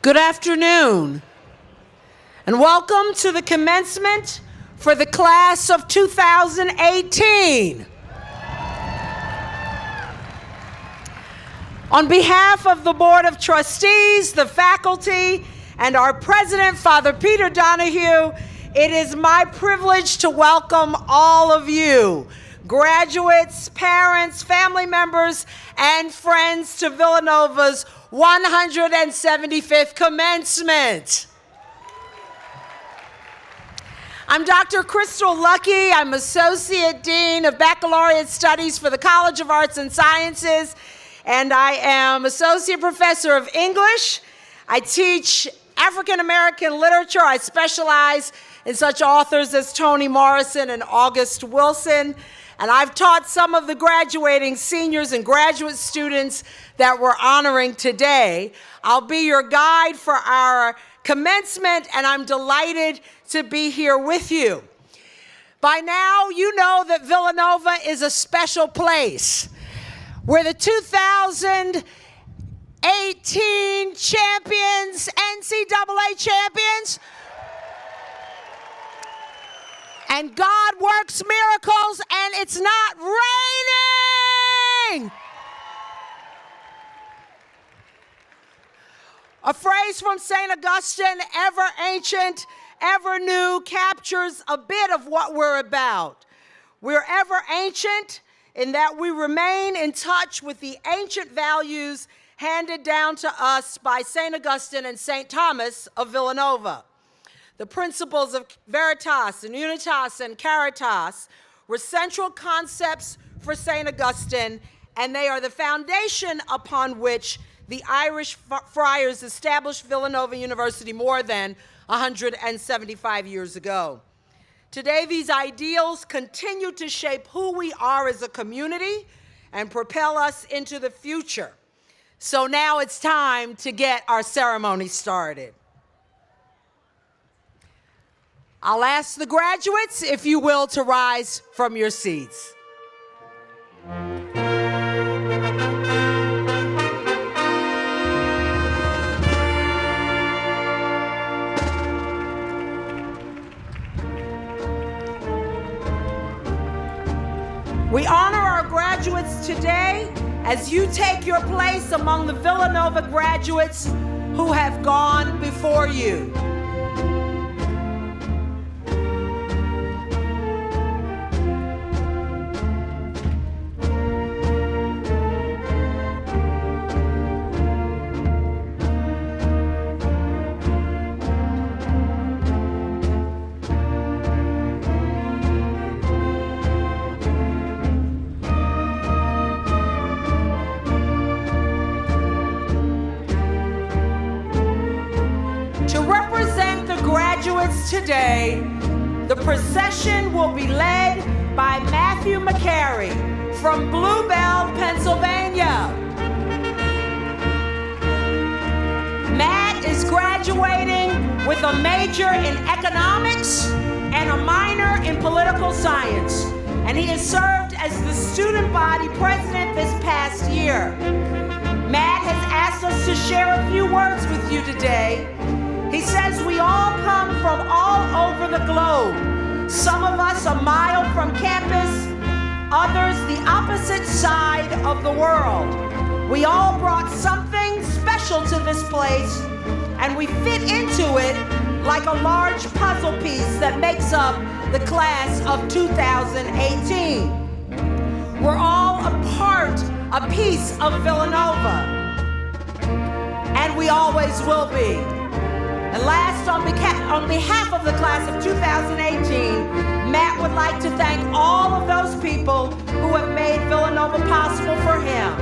Good afternoon, and welcome to the commencement for the class of 2018. On behalf of the Board of Trustees, the faculty, and our president, Father Peter Donahue, it is my privilege to welcome all of you, graduates, parents, family members, and friends to Villanova's 175th commencement. I'm Dr. Crystal Lucky. I'm Associate Dean of Baccalaureate Studies for the College of Arts and Sciences, and I am Associate Professor of English. I teach African American literature. I specialize in such authors as Toni Morrison and August Wilson. And I've taught some of the graduating seniors and graduate students that we're honoring today. I'll be your guide for our commencement, and I'm delighted to be here with you. By now, you know that Villanova is a special place. We're the 2018 champions, NCAA champions. And God works miracles, and it's not raining. A phrase from St. Augustine, ever ancient, ever new, captures a bit of what we're about. We're ever ancient in that we remain in touch with the ancient values handed down to us by St. Augustine and St. Thomas of Villanova. The principles of veritas and unitas and caritas were central concepts for St. Augustine, and they are the foundation upon which the Irish friars established Villanova University more than 175 years ago. Today, these ideals continue to shape who we are as a community and propel us into the future. So now it's time to get our ceremony started. I'll ask the graduates, if you will, to rise from your seats. We honor our graduates today as you take your place among the Villanova graduates who have gone before you. Today, the procession will be led by Matthew McCary from Bluebell, Pennsylvania. Matt is graduating with a major in economics and a minor in political science, and he has served as the student body president this past year. Matt has asked us to share a few words with you today. He says we all come from all over the globe. Some of us a mile from campus, others the opposite side of the world. We all brought something special to this place, and we fit into it like a large puzzle piece that makes up the class of 2018. We're all a part, a piece of Villanova, and we always will be. And last, on behalf of the class of 2018, Matt would like to thank all of those people who have made Villanova possible for him.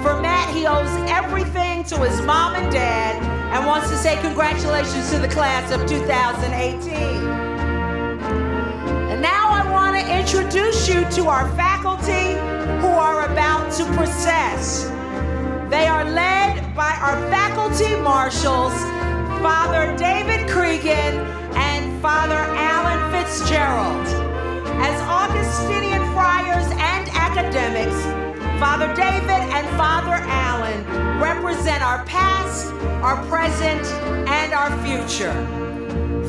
For Matt, he owes everything to his mom and dad and wants to say congratulations to the class of 2018. And now I want to introduce you to our faculty who are about to process. They are led by our faculty marshals, Father David Cregan and Father Alan Fitzgerald. As Augustinian friars and academics, Father David and Father Alan represent our past, our present, and our future.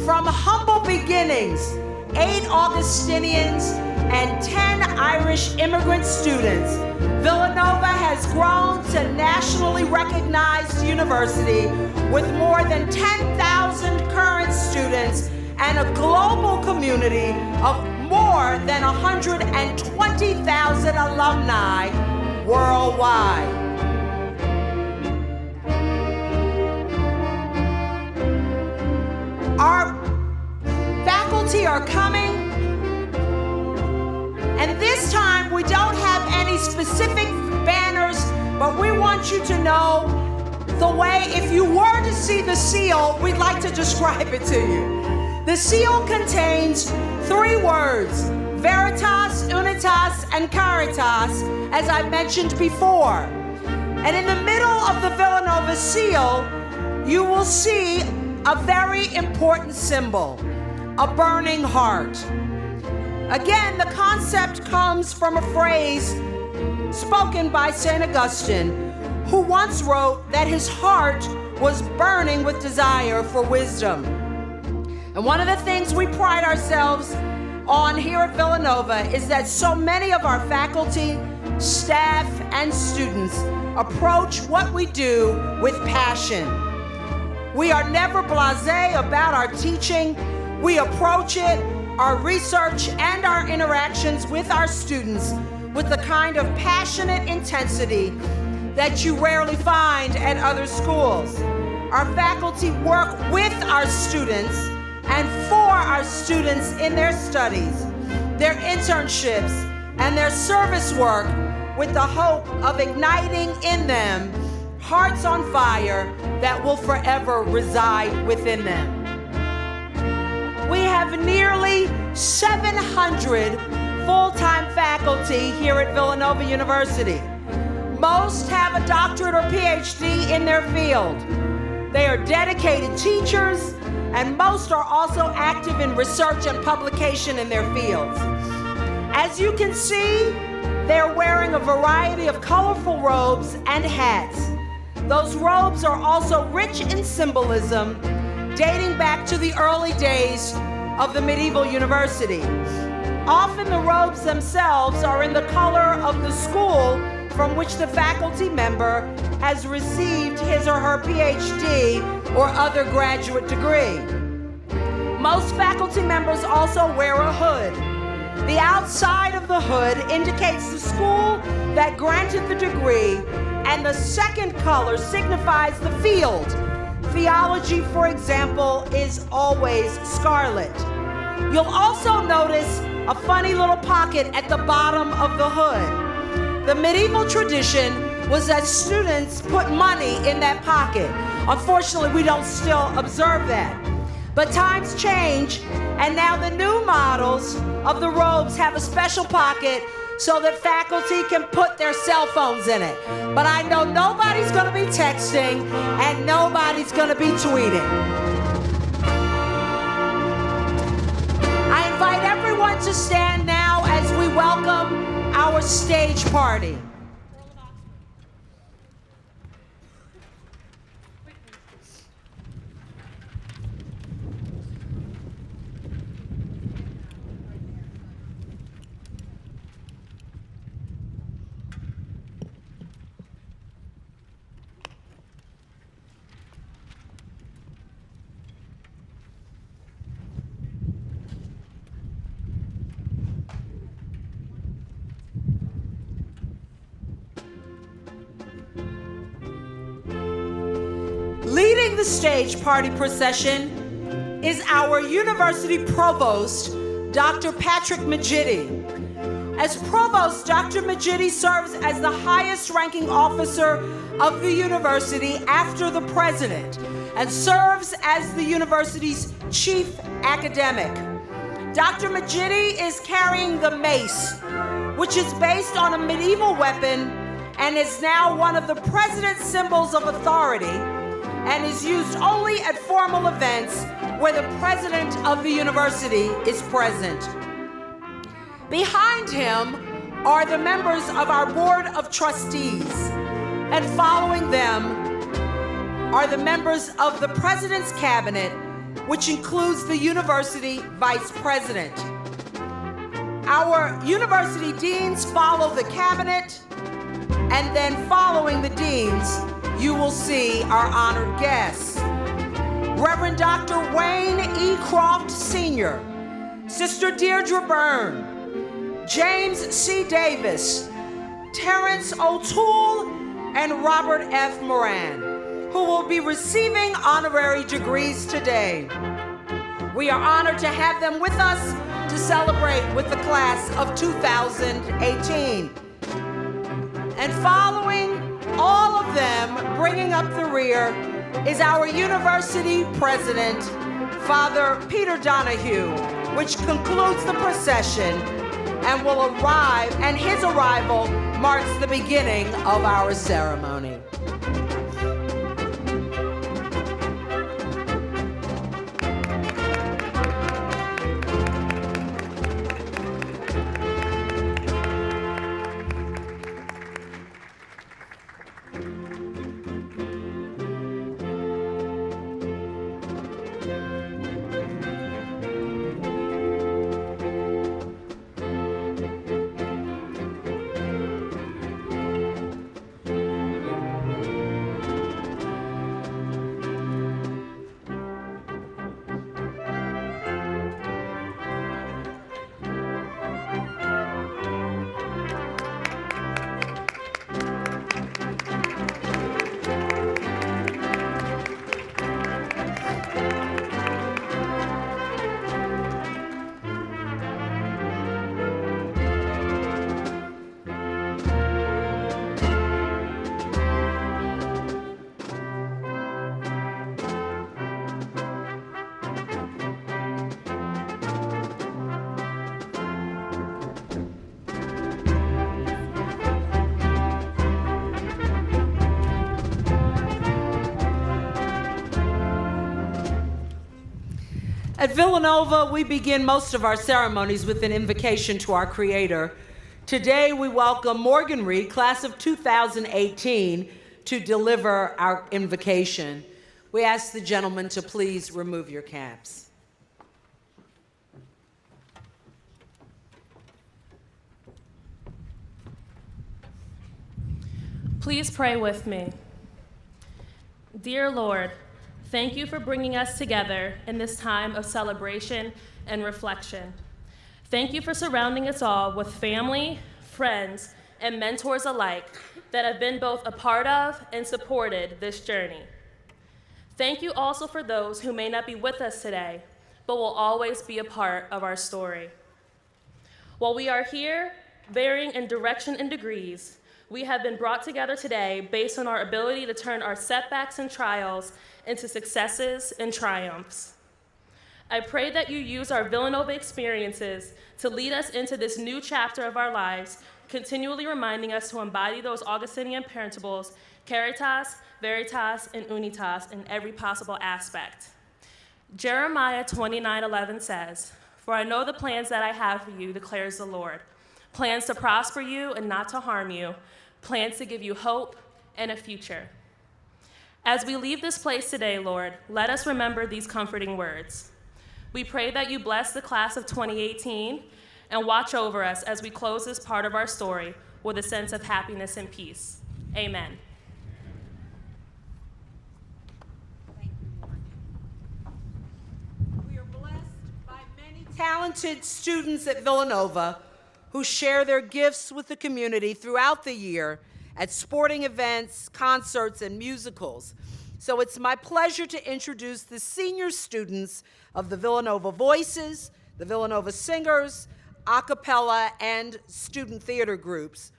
From humble beginnings, 8 Augustinians and 10 Irish immigrant students, Villanova has grown to nationally recognized university with more than 10,000 current students and a global community of more than 120,000 alumni worldwide. Our faculty are coming, and this time we don't have any specific banners, but we want you to know the way, if you were to see the seal, we'd like to describe it to you. The seal contains 3 words, veritas, unitas, and caritas, as I mentioned before. And in the middle of the Villanova seal, you will see a very important symbol, a burning heart. Again, the concept comes from a phrase spoken by St. Augustine, who once wrote that his heart was burning with desire for wisdom. And one of the things we pride ourselves on here at Villanova is that so many of our faculty, staff, and students approach what we do with passion. We are never blasé about our teaching. We approach it, our research, and our interactions with our students with the kind of passionate intensity that you rarely find at other schools. Our faculty work with our students and for our students in their studies, their internships, and their service work with the hope of igniting in them hearts on fire that will forever reside within them. We have nearly 700 full-time faculty here at Villanova University. Most have a doctorate or PhD in their field. They are dedicated teachers, and most are also active in research and publication in their fields. As you can see, they're wearing a variety of colorful robes and hats. Those robes are also rich in symbolism, dating back to the early days of the medieval university. Often the robes themselves are in the color of the school from which the faculty member has received his or her PhD or other graduate degree. Most faculty members also wear a hood. The outside of the hood indicates the school that granted the degree, and the second color signifies the field. Theology, for example, is always scarlet. You'll also notice a funny little pocket at the bottom of the hood. The medieval tradition was that students put money in that pocket. Unfortunately, we don't still observe that. But times change, and now the new models of the robes have a special pocket so that faculty can put their cell phones in it. But I know nobody's going to be texting and nobody's going to be tweeting. I invite everyone to stand now as we welcome our stage party. Leading the stage party procession is our university provost, Dr. Patrick Majidi. As provost, Dr. Majidi serves as the highest-ranking officer of the university after the president and serves as the university's chief academic. Dr. Majidi is carrying the mace, which is based on a medieval weapon and is now one of the president's symbols of authority, and is used only at formal events where the president of the university is present. Behind him are the members of our board of trustees. And following them are the members of the President's Cabinet, which includes the University Vice President. Our university deans follow the Cabinet, and then following the deans, you will see our honored guests. Reverend Dr. Wayne E. Croft Sr., Sister Deirdre Byrne, James C. Davis, Terrence O'Toole, and Robert F. Moran, who will be receiving honorary degrees today. We are honored to have them with us to celebrate with the class of 2018. And following all of them, bringing up the rear, is our university president, Father Peter Donahue, which concludes the procession and will arrive, and his arrival marks the beginning of our ceremony. At Villanova, we begin most of our ceremonies with an invocation to our Creator. Today, we welcome Morgan Reed, class of 2018, to deliver our invocation. We ask the gentlemen to please remove your caps. Please pray with me. Dear Lord, thank you for bringing us together in this time of celebration and reflection. Thank you for surrounding us all with family, friends, and mentors alike that have been both a part of and supported this journey. Thank you also for those who may not be with us today, but will always be a part of our story. While we are here, varying in direction and degrees, we have been brought together today based on our ability to turn our setbacks and trials into successes and triumphs. I pray that you use our Villanova experiences to lead us into this new chapter of our lives, continually reminding us to embody those Augustinian principles, caritas, veritas, and unitas in every possible aspect. Jeremiah 29:11 says, "For I know the plans that I have for you, declares the Lord, plans to prosper you and not to harm you, plans to give you hope and a future." As we leave this place today, Lord, let us remember these comforting words. We pray that you bless the class of 2018 and watch over us as we close this part of our story with a sense of happiness and peace. Amen. Thank you, Morgan. We are blessed by many talented students at Villanova who share their gifts with the community throughout the year at sporting events, concerts, and musicals. So it's my pleasure to introduce the senior students of the Villanova Voices, the Villanova Singers, a cappella, and student theater groups.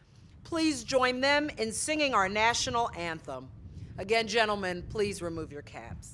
Please join them in singing our national anthem. Again, gentlemen, please remove your caps.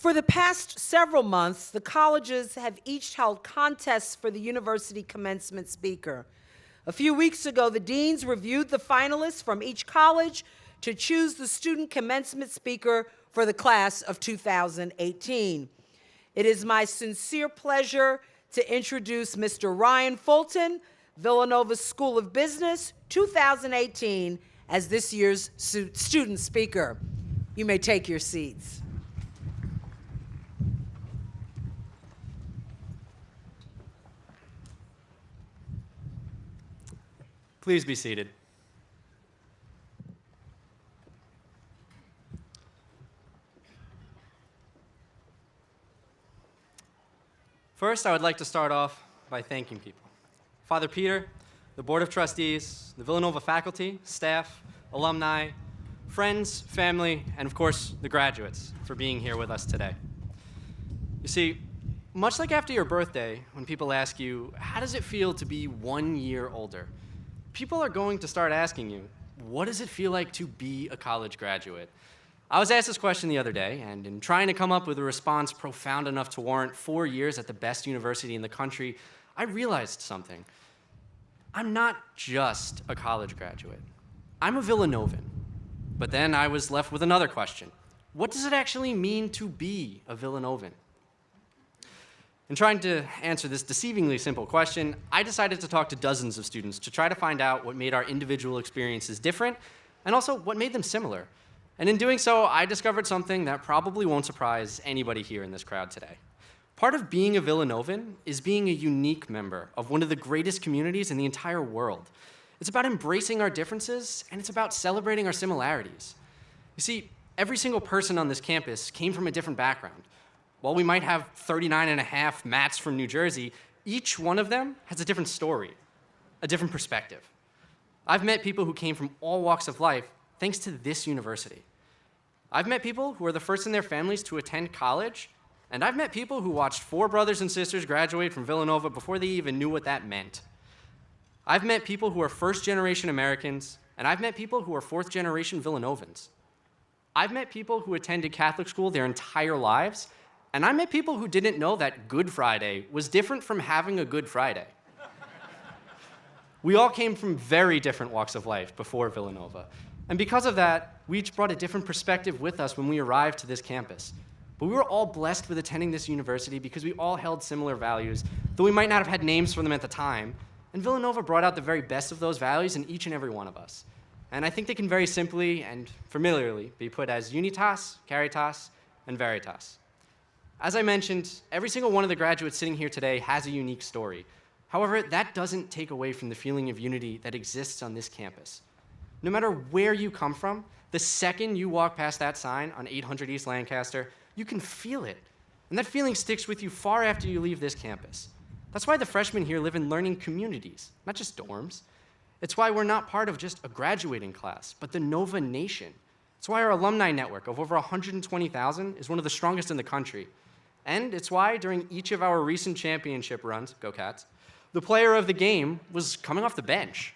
For the past several months, the colleges have each held contests for the university commencement speaker. A few weeks ago, the deans reviewed the finalists from each college to choose the student commencement speaker for the class of 2018. It is my sincere pleasure to introduce Mr. Ryan Fulton, Villanova School of Business 2018, as this year's student speaker. You may take your seats. Please be seated. First, I would like to start off by thanking people. Father Peter, the Board of Trustees, the Villanova faculty, staff, alumni, friends, family, and of course, the graduates for being here with us today. You see, much like after your birthday, when people ask you, how does it feel to be 1 year older? People are going to start asking you, what does it feel like to be a college graduate? I was asked this question the other day, and in trying to come up with a response profound enough to warrant 4 years at the best university in the country, I realized something. I'm not just a college graduate. I'm a Villanovan. But then I was left with another question. What does it actually mean to be a Villanovan? In trying to answer this deceivingly simple question, I decided to talk to dozens of students to try to find out what made our individual experiences different and also what made them similar. And in doing so, I discovered something that probably won't surprise anybody here in this crowd today. Part of being a Villanovan is being a unique member of one of the greatest communities in the entire world. It's about embracing our differences, and it's about celebrating our similarities. You see, every single person on this campus came from a different background. While we might have 39.5 Matts from New Jersey, each one of them has a different story, a different perspective. I've met people who came from all walks of life thanks to this university. I've met people who are the first in their families to attend college, and I've met people who watched 4 brothers and sisters graduate from Villanova before they even knew what that meant. I've met people who are first-generation Americans, and I've met people who are fourth-generation Villanovans. I've met people who attended Catholic school their entire lives, and I met people who didn't know that Good Friday was different from having a Good Friday. We all came from very different walks of life before Villanova. And because of that, we each brought a different perspective with us when we arrived to this campus. But we were all blessed with attending this university because we all held similar values, though we might not have had names for them at the time. And Villanova brought out the very best of those values in each and every one of us. And I think they can very simply and familiarly be put as Unitas, Caritas, and Veritas. As I mentioned, every single one of the graduates sitting here today has a unique story. However, that doesn't take away from the feeling of unity that exists on this campus. No matter where you come from, the second you walk past that sign on 800 East Lancaster, you can feel it. And that feeling sticks with you far after you leave this campus. That's why the freshmen here live in learning communities, not just dorms. It's why we're not part of just a graduating class, but the Nova Nation. It's why our alumni network of over 120,000 is one of the strongest in the country. And it's why during each of our recent championship runs, go Cats, the player of the game was coming off the bench.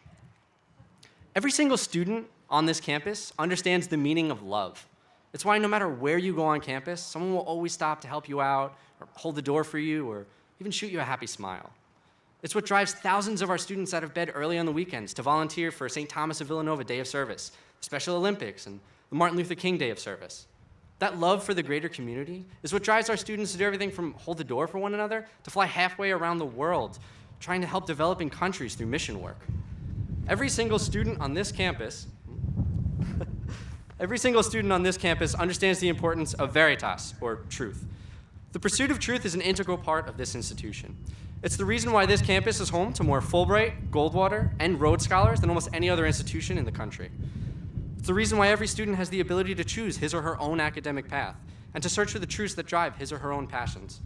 Every single student on this campus understands the meaning of love. It's why no matter where you go on campus, someone will always stop to help you out, or hold the door for you, or even shoot you a happy smile. It's what drives thousands of our students out of bed early on the weekends to volunteer for St. Thomas of Villanova Day of Service, the Special Olympics, and the Martin Luther King Day of Service. That love for the greater community is what drives our students to do everything from hold the door for one another to fly halfway around the world, trying to help developing countries through mission work. Every single student on this campus understands the importance of veritas, or truth. The pursuit of truth is an integral part of this institution. It's the reason why this campus is home to more Fulbright, Goldwater, and Rhodes Scholars than almost any other institution in the country. It's the reason why every student has the ability to choose his or her own academic path and to search for the truths that drive his or her own passions.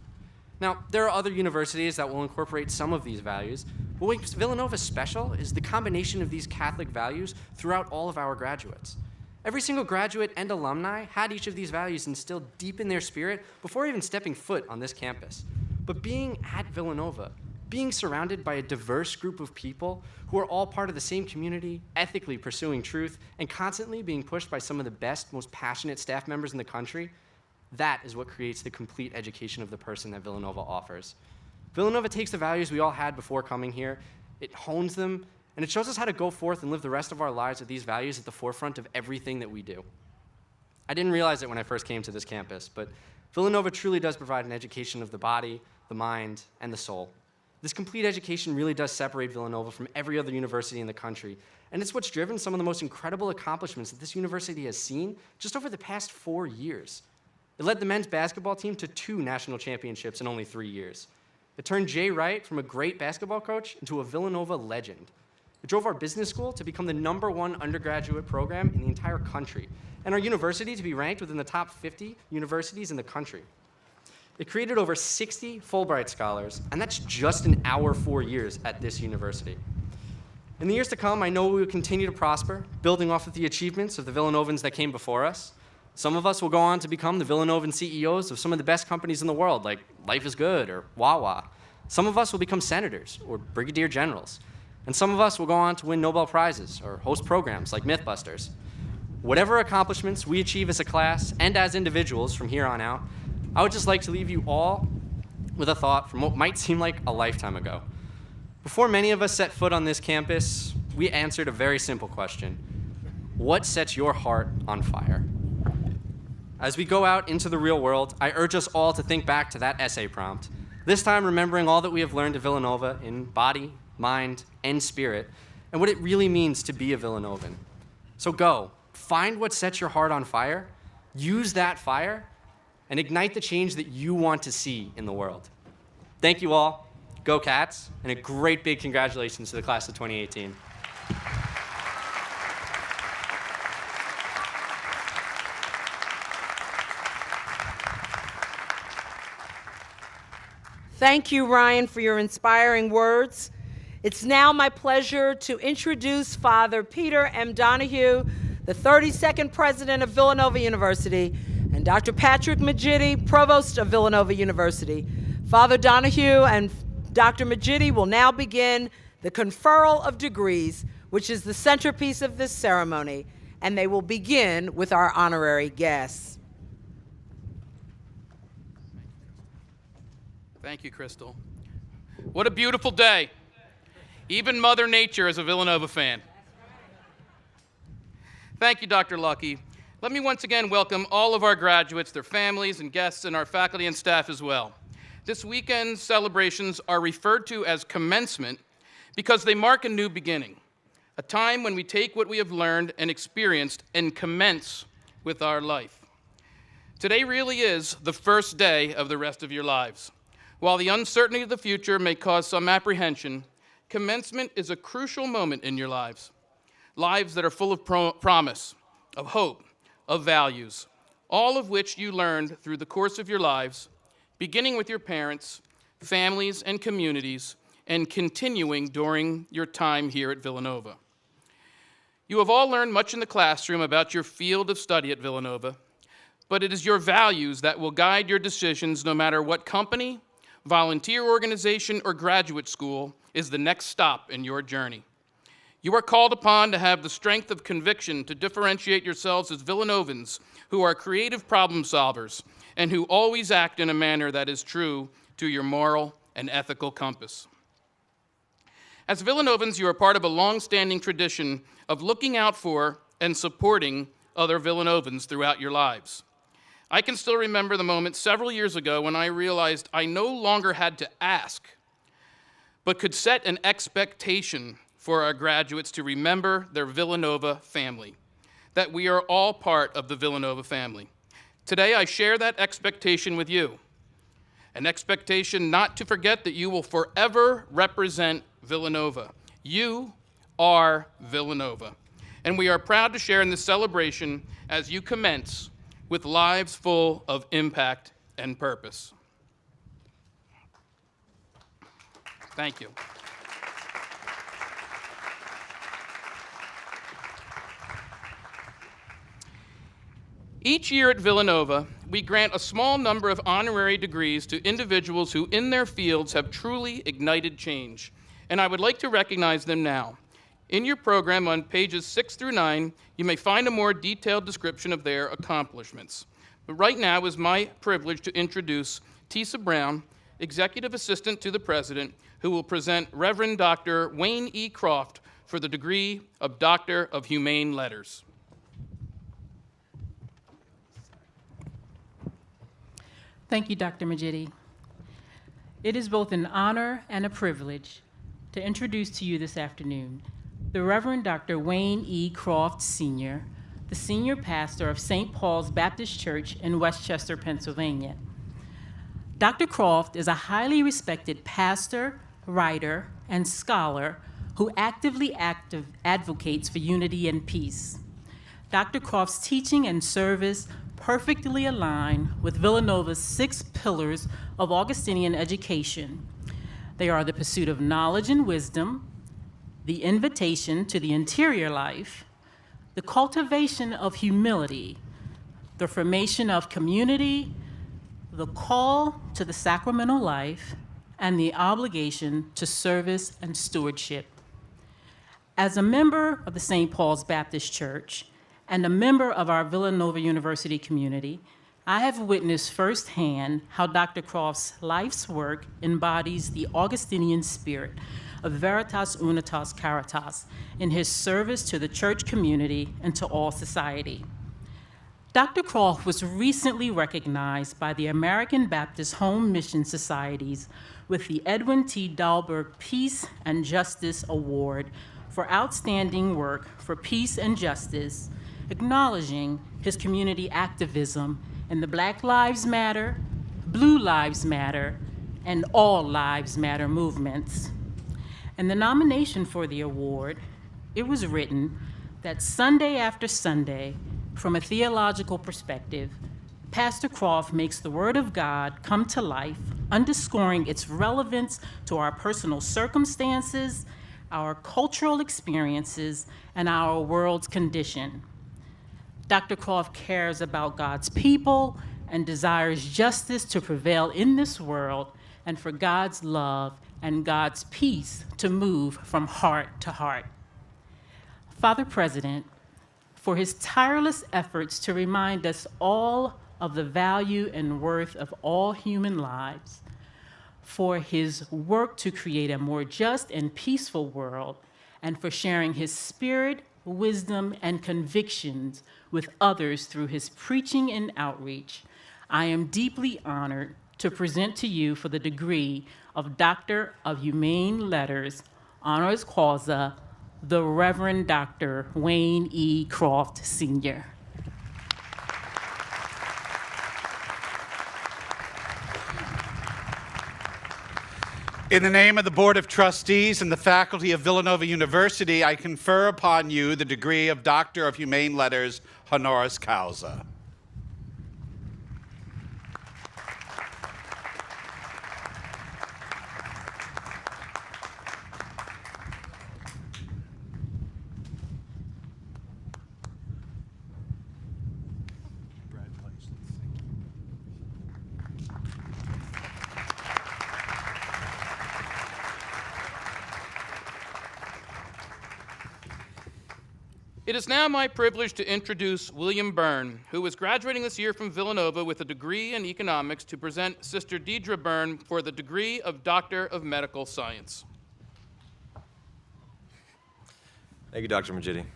Now, there are other universities that will incorporate some of these values, but what makes Villanova special is the combination of these Catholic values throughout all of our graduates. Every single graduate and alumni had each of these values instilled deep in their spirit before even stepping foot on this campus. But being at Villanova, being surrounded by a diverse group of people who are all part of the same community, ethically pursuing truth, and constantly being pushed by some of the best, most passionate staff members in the country, That is what creates the complete education of the person that Villanova offers. Villanova takes the values we all had before coming here, it hones them, and it shows us how to go forth and live the rest of our lives with these values at the forefront of everything that we do. I didn't realize it when I first came to this campus, but Villanova truly does provide an education of the body, the mind, and the soul. This complete education really does separate Villanova from every other university in the country, and it's what's driven some of the most incredible accomplishments that this university has seen just over the past 4 years. It led the men's basketball team to 2 national championships in only 3 years. It turned Jay Wright from a great basketball coach into a Villanova legend. It drove our business school to become the #1 undergraduate program in the entire country, and our university to be ranked within the top 50 universities in the country. It created over 60 Fulbright scholars, and that's just in our 4 years at this university. In the years to come, I know we will continue to prosper, building off of the achievements of the Villanovans that came before us. Some of us will go on to become the Villanovan CEOs of some of the best companies in the world, like Life is Good or Wawa. Some of us will become senators or brigadier generals. And some of us will go on to win Nobel Prizes or host programs like Mythbusters. Whatever accomplishments we achieve as a class and as individuals from here on out, I would just like to leave you all with a thought from what might seem like a lifetime ago. Before many of us set foot on this campus, we answered a very simple question. What sets your heart on fire? As we go out into the real world, I urge us all to think back to that essay prompt, this time remembering all that we have learned at Villanova in body, mind, and spirit, and what it really means to be a Villanovan. So go, find what sets your heart on fire, use that fire, and ignite the change that you want to see in the world. Thank you all, go Cats, and a great big congratulations to the class of 2018. Thank you, Ryan, for your inspiring words. It's now my pleasure to introduce Father Peter M. Donahue, the 32nd president of Villanova University, and Dr. Patrick Magidi, provost of Villanova University. Father Donahue and Dr. Magidi will now begin the conferral of degrees, which is the centerpiece of this ceremony, and they will begin with our honorary guests. Thank you, Crystal. What a beautiful day. Even Mother Nature is a Villanova fan. Thank you, Dr. Lucky. Let me once again welcome all of our graduates, their families and guests, and our faculty and staff as well. This weekend's celebrations are referred to as Commencement because they mark a new beginning, a time when we take what we have learned and experienced and commence with our life. Today really is the first day of the rest of your lives. While the uncertainty of the future may cause some apprehension, commencement is a crucial moment in your lives. Lives that are full of promise, of hope, of values, all of which you learned through the course of your lives, beginning with your parents, families, and communities, and continuing during your time here at Villanova. You have all learned much in the classroom about your field of study at Villanova, but it is your values that will guide your decisions no matter what company, volunteer organization, or graduate school is the next stop in your journey. You are called upon to have the strength of conviction to differentiate yourselves as Villanovans who are creative problem solvers and who always act in a manner that is true to your moral and ethical compass. As Villanovans, you are part of a long-standing tradition of looking out for and supporting other Villanovans throughout your lives. I can still remember the moment several years ago when I realized I no longer had to ask, but could set an expectation for our graduates to remember their Villanova family, that we are all part of the Villanova family. Today, I share that expectation with you, an expectation not to forget that you will forever represent Villanova. You are Villanova, and we are proud to share in this celebration as you commence with lives full of impact and purpose. Thank you. Each year at Villanova, we grant a small number of honorary degrees to individuals who in their fields have truly ignited change, and I would like to recognize them now. In your program on pages 6 through 9, you may find a more detailed description of their accomplishments. But right now is my privilege to introduce Tisa Brown, Executive Assistant to the President, who will present Reverend Dr. Wayne E. Croft for the degree of Doctor of Humane Letters. Thank you, Dr. Majidi. It is both an honor and a privilege to introduce to you this afternoon the Reverend Dr. Wayne E. Croft, Sr., the senior pastor of St. Paul's Baptist Church in Westchester, Pennsylvania. Dr. Croft is a highly respected pastor, writer, and scholar who actively advocates for unity and peace. Dr. Croft's teaching and service perfectly align with Villanova's 6 pillars of Augustinian education. They are the pursuit of knowledge and wisdom, the invitation to the interior life, the cultivation of humility, the formation of community, the call to the sacramental life, and the obligation to service and stewardship. As a member of the St. Paul's Baptist Church and a member of our Villanova University community, I have witnessed firsthand how Dr. Croft's life's work embodies the Augustinian spirit of Veritas Unitas Caritas in his service to the church community and to all society. Dr. Croft was recently recognized by the American Baptist Home Mission Societies with the Edwin T. Dahlberg Peace and Justice Award for outstanding work for peace and justice, acknowledging his community activism in the Black Lives Matter, Blue Lives Matter, and All Lives Matter movements. In the nomination for the award, it was written that Sunday after Sunday, from a theological perspective, Pastor Croft makes the Word of God come to life, underscoring its relevance to our personal circumstances, our cultural experiences, and our world's condition. Dr. Croft cares about God's people and desires justice to prevail in this world and for God's love and God's peace to move from heart to heart. Father President, for his tireless efforts to remind us all of the value and worth of all human lives, for his work to create a more just and peaceful world, and for sharing his spirit, wisdom, and convictions with others through his preaching and outreach, I am deeply honored to present to you for the degree of Doctor of Humane Letters, honoris causa, the Reverend Dr. Wayne E. Croft, Sr. In the name of the Board of Trustees and the faculty of Villanova University, I confer upon you the degree of Doctor of Humane Letters, honoris causa. It is now my privilege to introduce William Byrne, who is graduating this year from Villanova with a degree in economics, to present Sister Deidre Byrne for the degree of Doctor of Medical Science. Thank you, Dr. Majidi.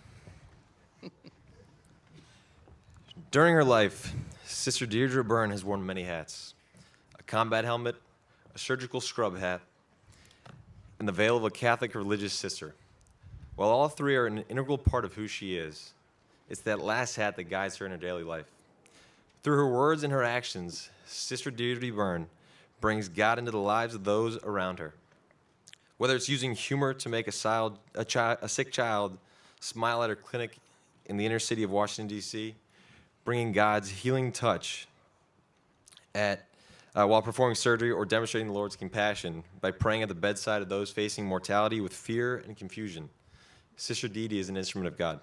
During her life, Sister Deirdre Byrne has worn many hats: a combat helmet, a surgical scrub hat, and the veil of a Catholic religious sister. While all three are an integral part of who she is, it's that last hat that guides her in her daily life. Through her words and her actions, Sister Deirdre Byrne brings God into the lives of those around her. Whether it's using humor to make a sick child smile at her clinic in the inner city of Washington, D.C., bringing God's healing touch while performing surgery, or demonstrating the Lord's compassion by praying at the bedside of those facing mortality with fear and confusion, Sister Didi is an instrument of God.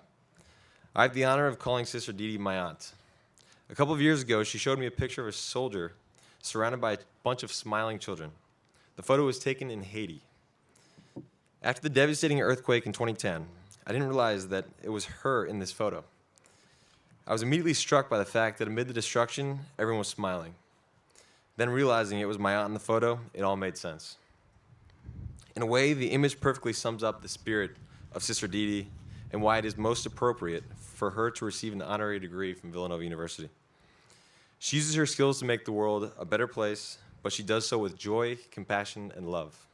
I have the honor of calling Sister Didi my aunt. A couple of years ago, she showed me a picture of a soldier surrounded by a bunch of smiling children. The photo was taken in Haiti. After the devastating earthquake in 2010, I didn't realize that it was her in this photo. I was immediately struck by the fact that amid the destruction, everyone was smiling. Then realizing it was my aunt in the photo, it all made sense. In a way, the image perfectly sums up the spirit of Sister Dee Dee and why it is most appropriate for her to receive an honorary degree from Villanova University. She uses her skills to make the world a better place, but she does so with joy, compassion, and love.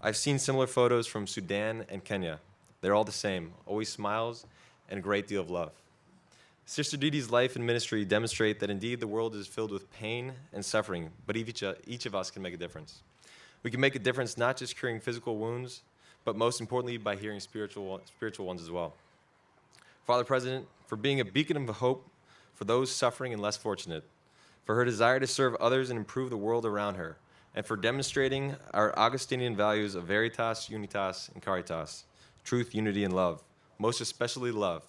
I've seen similar photos from Sudan and Kenya. They're all the same, always smiles and a great deal of love. Sister Dee Dee's life and ministry demonstrate that indeed the world is filled with pain and suffering, but each of us can make a difference. We can make a difference not just curing physical wounds, but most importantly by healing spiritual ones as well. Father President, for being a beacon of hope for those suffering and less fortunate, for her desire to serve others and improve the world around her, and for demonstrating our Augustinian values of veritas, unitas, and caritas, truth, unity, and love, most especially love.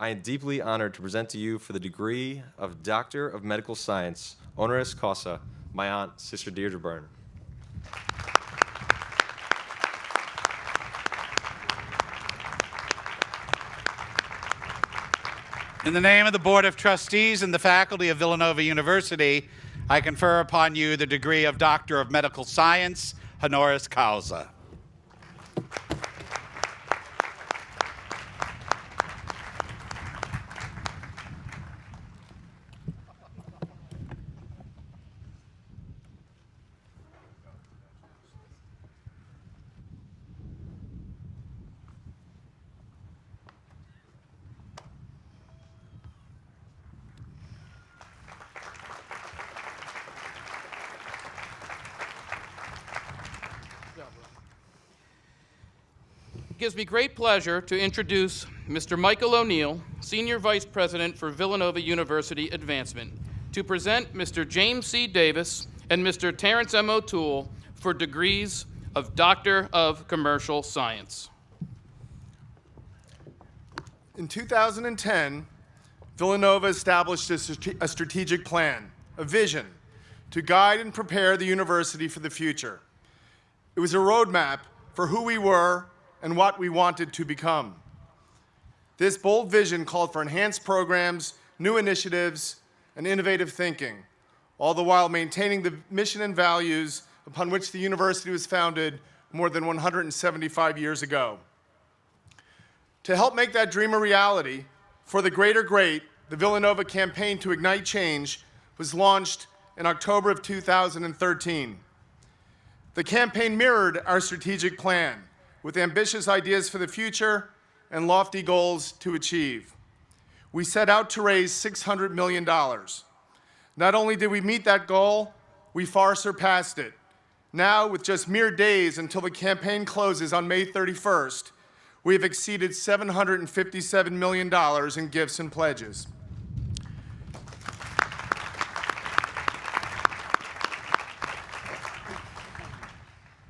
I am deeply honored to present to you for the degree of Doctor of Medical Science, honoris causa, my aunt, Sister Deirdre Byrne. In the name of the Board of Trustees and the faculty of Villanova University, I confer upon you the degree of Doctor of Medical Science, honoris causa. It gives me great pleasure to introduce Mr. Michael O'Neill, Senior Vice President for Villanova University Advancement, to present Mr. James C. Davis and Mr. Terrence M. O'Toole for degrees of Doctor of Commercial Science. In 2010, Villanova established a strategic plan, a vision, to guide and prepare the university for the future. It was a roadmap for who we were and what we wanted to become. This bold vision called for enhanced programs, new initiatives, and innovative thinking, all the while maintaining the mission and values upon which the university was founded more than 175 years ago. To help make that dream a reality, for the greater great, the Villanova campaign to ignite change was launched in October of 2013. The campaign mirrored our strategic plan, with ambitious ideas for the future and lofty goals to achieve. We set out to raise $600 million. Not only did we meet that goal, we far surpassed it. Now, with just mere days until the campaign closes on May 31st, we have exceeded $757 million in gifts and pledges.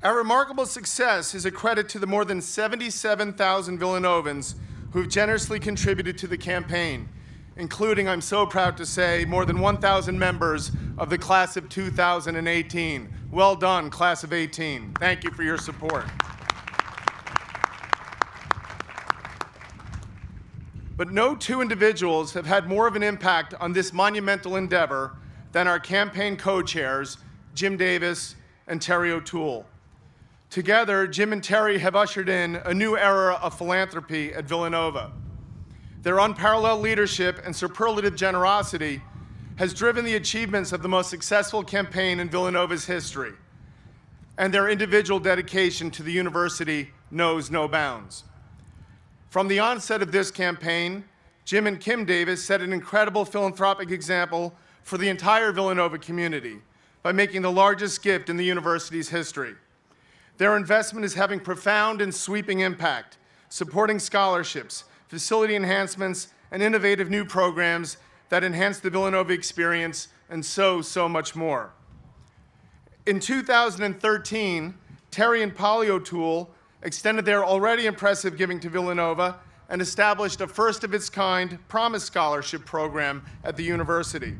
Our remarkable success is a credit to the more than 77,000 Villanovans who have generously contributed to the campaign, including, I'm so proud to say, more than 1,000 members of the class of 2018. Well done, class of 18. Thank you for your support. But no two individuals have had more of an impact on this monumental endeavor than our campaign co-chairs, Jim Davis and Terry O'Toole. Together, Jim and Terry have ushered in a new era of philanthropy at Villanova. Their unparalleled leadership and superlative generosity has driven the achievements of the most successful campaign in Villanova's history, and their individual dedication to the university knows no bounds. From the onset of this campaign, Jim and Kim Davis set an incredible philanthropic example for the entire Villanova community by making the largest gift in the university's history. Their investment is having profound and sweeping impact, supporting scholarships, facility enhancements, and innovative new programs that enhance the Villanova experience, and so much more. In 2013, Terry and Polly O'Toole extended their already impressive giving to Villanova and established a first-of-its-kind Promise Scholarship program at the university.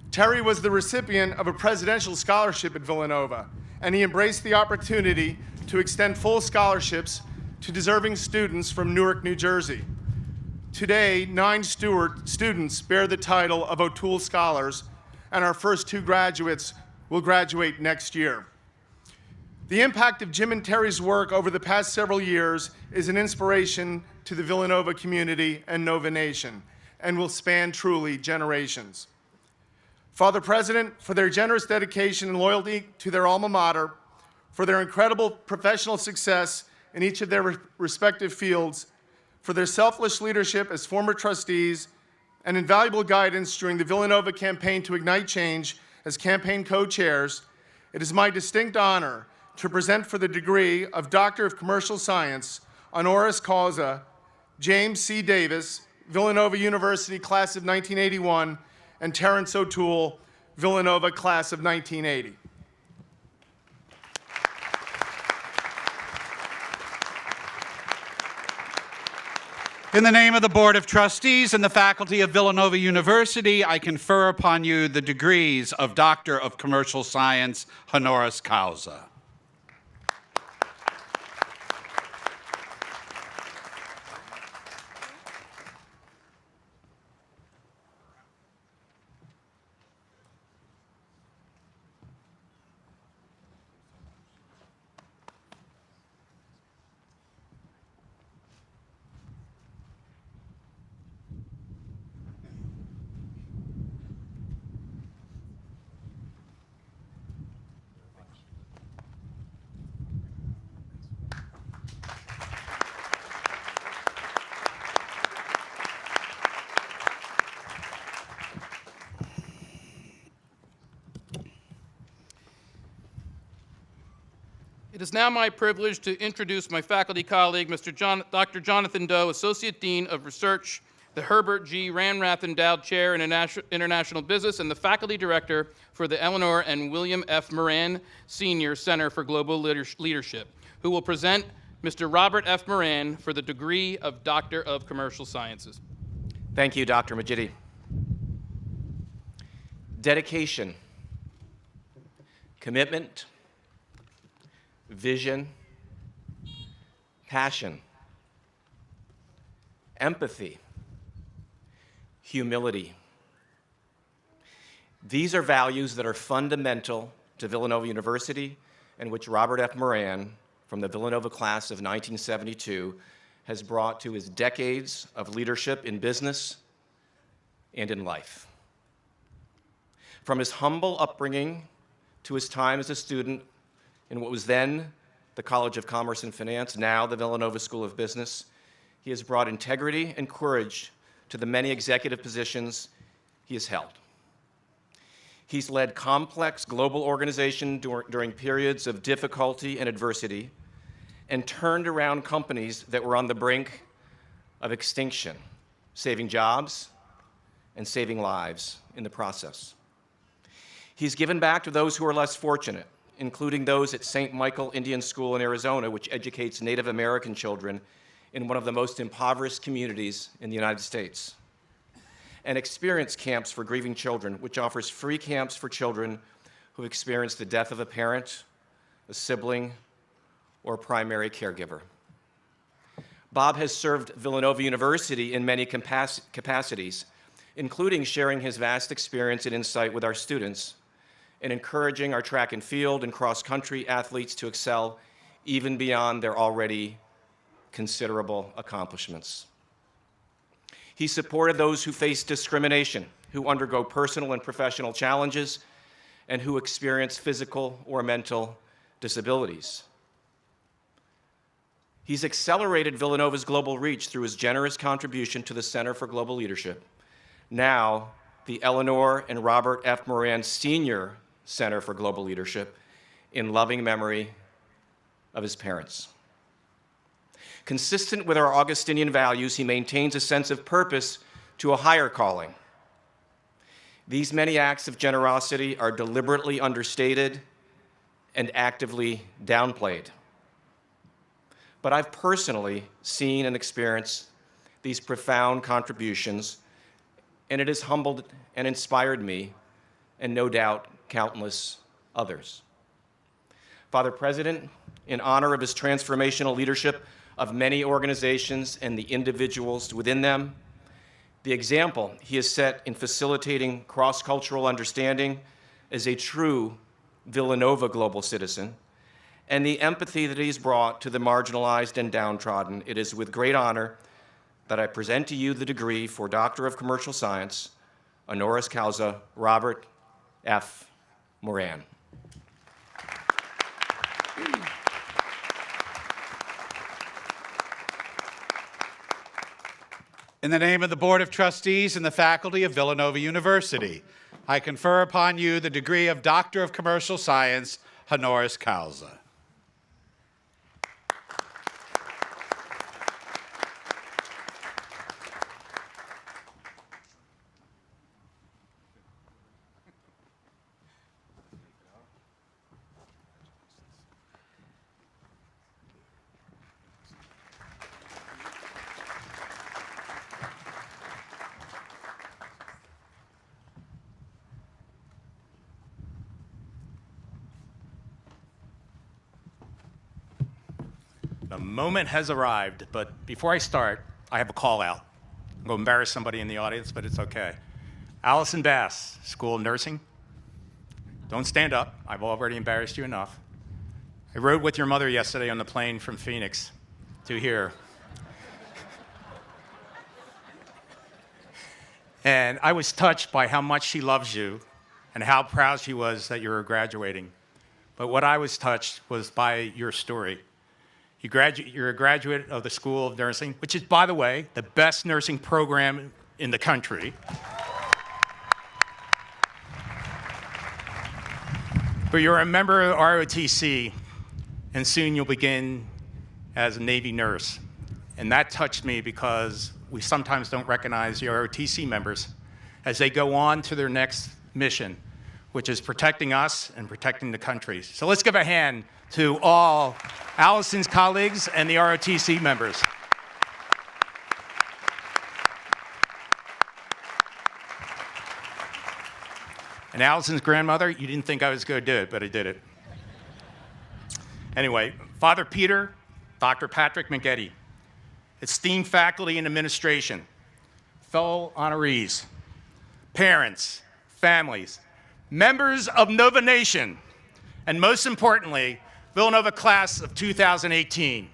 Terry was the recipient of a presidential scholarship at Villanova, and he embraced the opportunity to extend full scholarships to deserving students from Newark, New Jersey. Today, 9 students bear the title of O'Toole Scholars, and our first 2 graduates will graduate next year. The impact of Jim and Terry's work over the past several years is an inspiration to the Villanova community and Nova Nation, and will span truly generations. Father President, for their generous dedication and loyalty to their alma mater, for their incredible professional success in each of their respective fields, for their selfless leadership as former trustees, and invaluable guidance during the Villanova campaign to ignite change as campaign co-chairs, it is my distinct honor to present for the degree of Doctor of Commercial Science, honoris causa, James C. Davis, Villanova University, class of 1981, and Terrence O'Toole, Villanova, class of 1980. In the name of the Board of Trustees and the faculty of Villanova University, I confer upon you the degrees of Doctor of Commercial Science, honoris causa. It is now my privilege to introduce my faculty colleague, Dr. Jonathan Doe, Associate Dean of Research, the Herbert G. Ranrath Endowed Chair in International Business, and the Faculty Director for the Eleanor and William F. Moran Senior Center for Global Leadership, who will present Mr. Robert F. Moran for the degree of Doctor of Commercial Sciences. Thank you, Dr. Majidi. Dedication, commitment, vision, passion, empathy, humility. These are values that are fundamental to Villanova University and which Robert F. Moran, from the Villanova class of 1972, has brought to his decades of leadership in business and in life. From his humble upbringing to his time as a student in what was then the College of Commerce and Finance, now the Villanova School of Business, he has brought integrity and courage to the many executive positions he has held. He's led complex global organizations during periods of difficulty and adversity, and turned around companies that were on the brink of extinction, saving jobs and saving lives in the process. He's given back to those who are less fortunate, including those at St. Michael Indian School in Arizona, which educates Native American children in one of the most impoverished communities in the United States. And Experience Camps for Grieving Children, which offers free camps for children who experienced the death of a parent, a sibling, or a primary caregiver. Bob has served Villanova University in many capacities, including sharing his vast experience and insight with our students and encouraging our track and field and cross-country athletes to excel even beyond their already considerable accomplishments. He supported those who face discrimination, who undergo personal and professional challenges, and who experience physical or mental disabilities. He's accelerated Villanova's global reach through his generous contribution to the Center for Global Leadership, now the Eleanor and Robert F. Moran Senior Center for Global Leadership, in loving memory of his parents. Consistent with our Augustinian values, he maintains a sense of purpose to a higher calling. These many acts of generosity are deliberately understated and actively downplayed. But I've personally seen and experienced these profound contributions, and it has humbled and inspired me, and no doubt countless others. Father President, in honor of his transformational leadership of many organizations and the individuals within them, The example he has set in facilitating cross-cultural understanding as a true Villanova global citizen, and the empathy that he's brought to the marginalized and downtrodden, it is with great honor that I present to you the degree for Doctor of Commercial Science, honoris causa, Robert F. Moran. In the name of the Board of Trustees and the faculty of Villanova University, I confer upon you the degree of Doctor of Commercial Science, honoris causa. The moment has arrived, but before I start, I have a call out. I'm going to embarrass somebody in the audience, but it's okay. Allison Bass, School of Nursing. Don't stand up. I've already embarrassed you enough. I rode with your mother yesterday on the plane from Phoenix to here. And I was touched by how much she loves you and how proud she was that you were graduating. But what I was touched was by your story. You're a graduate of the School of Nursing, which is, by the way, the best nursing program in the country. But you're a member of ROTC, and soon you'll begin as a Navy nurse. And that touched me because we sometimes don't recognize the ROTC members as they go on to their next mission, which is protecting us and protecting the country. So let's give a hand to all Allison's colleagues and the ROTC members. And Allison's grandmother, you didn't think I was going to do it, but I did it. Anyway, Father Peter, Dr. Patrick McGetty, esteemed faculty and administration, fellow honorees, parents, families, members of Nova Nation, and most importantly, Villanova class of 2018.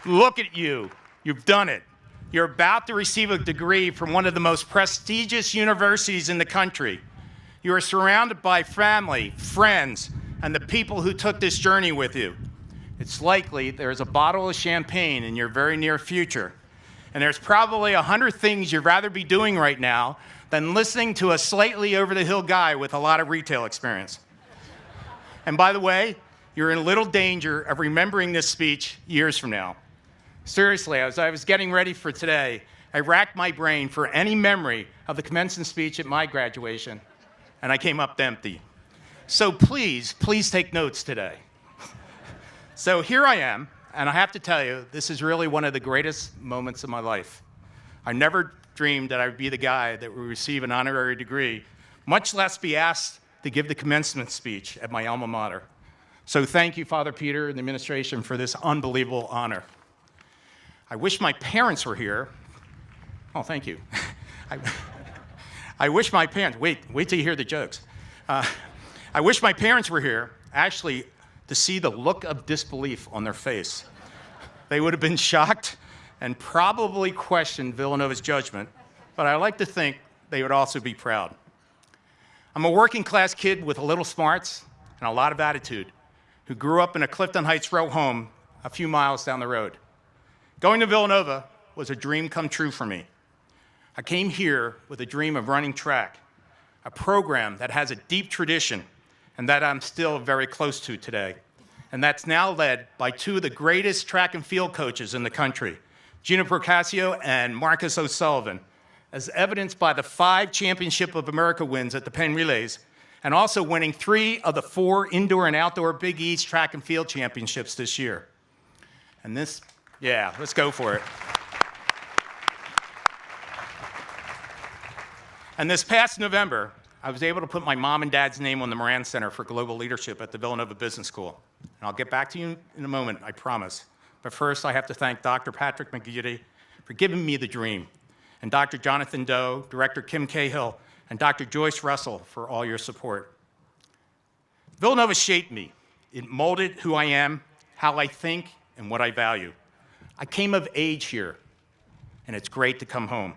Look at you. You've done it. You're about to receive a degree from one of the most prestigious universities in the country. You are surrounded by family, friends, and the people who took this journey with you. It's likely there's a bottle of champagne in your very near future. And there's probably 100 things you'd rather be doing right now than listening to a slightly over-the-hill guy with a lot of retail experience. And by the way, you're in little danger of remembering this speech years from now. Seriously, as I was getting ready for today, I racked my brain for any memory of the commencement speech at my graduation, and I came up empty. So please take notes today. So here I am, and I have to tell you, this is really one of the greatest moments of my life. I never dreamed that I would be the guy that would receive an honorary degree, much less be asked to give the commencement speech at my alma mater. So thank you, Father Peter and the administration, for this unbelievable honor. I wish my parents were here. Oh, thank you. I wish my parents, wait till you hear the jokes. I wish my parents were here, actually, to see the look of disbelief on their face. They would have been shocked and probably questioned Villanova's judgment, but I like to think they would also be proud. I'm a working class kid with a little smarts and a lot of attitude who grew up in a Clifton Heights row home a few miles down the road. Going to Villanova was a dream come true for me. I came here with a dream of running track, a program that has a deep tradition and that I'm still very close to today. And that's now led by two of the greatest track and field coaches in the country, Gina Procasio and Marcus O'Sullivan, as evidenced by the 5 Championship of America wins at the Penn Relays, and also winning 3 of the 4 indoor and outdoor Big East track and field championships this year. And this, yeah, let's go for it. And this past November, I was able to put my mom and dad's name on the Moran Center for Global Leadership at the Villanova Business School. And I'll get back to you in a moment, I promise. But first, I have to thank Dr. Patrick McGeady for giving me the dream, and Dr. Jonathan Doe, Director Kim Cahill, and Dr. Joyce Russell for all your support. Villanova shaped me. It molded who I am, how I think, and what I value. I came of age here, and it's great to come home.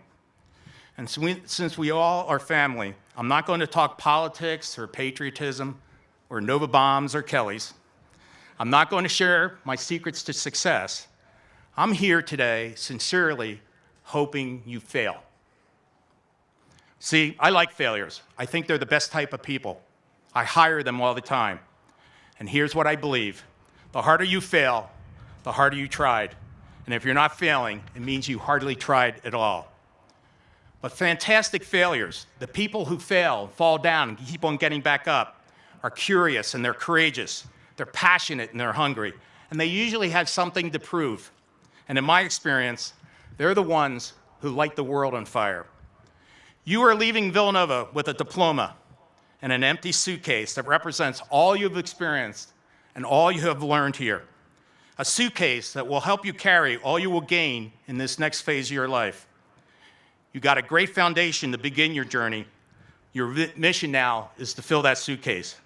And since we all are family, I'm not going to talk politics or patriotism or Nova bombs or Kellys. I'm not going to share my secrets to success. I'm here today sincerely hoping you fail. See, I like failures. I think they're the best type of people. I hire them all the time. And here's what I believe. The harder you fail, the harder you tried. And if you're not failing, it means you hardly tried at all. But fantastic failures, the people who fail, fall down, and keep on getting back up, are curious and they're courageous. They're passionate and they're hungry. And they usually have something to prove. And in my experience, they're the ones who light the world on fire. You are leaving Villanova with a diploma and an empty suitcase that represents all you've experienced and all you have learned here. A suitcase that will help you carry all you will gain in this next phase of your life. You got a great foundation to begin your journey. Your mission now is to fill that suitcase.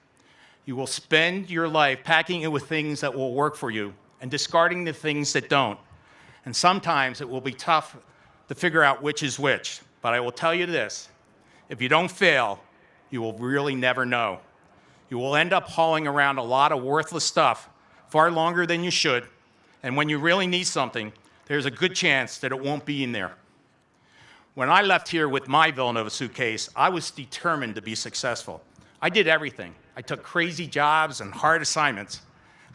You will spend your life packing it with things that will work for you and discarding the things that don't. And sometimes it will be tough to figure out which is which. But I will tell you this, if you don't fail, you will really never know. You will end up hauling around a lot of worthless stuff far longer than you should. And when you really need something, there's a good chance that it won't be in there. When I left here with my Villanova suitcase, I was determined to be successful. I did everything. I took crazy jobs and hard assignments.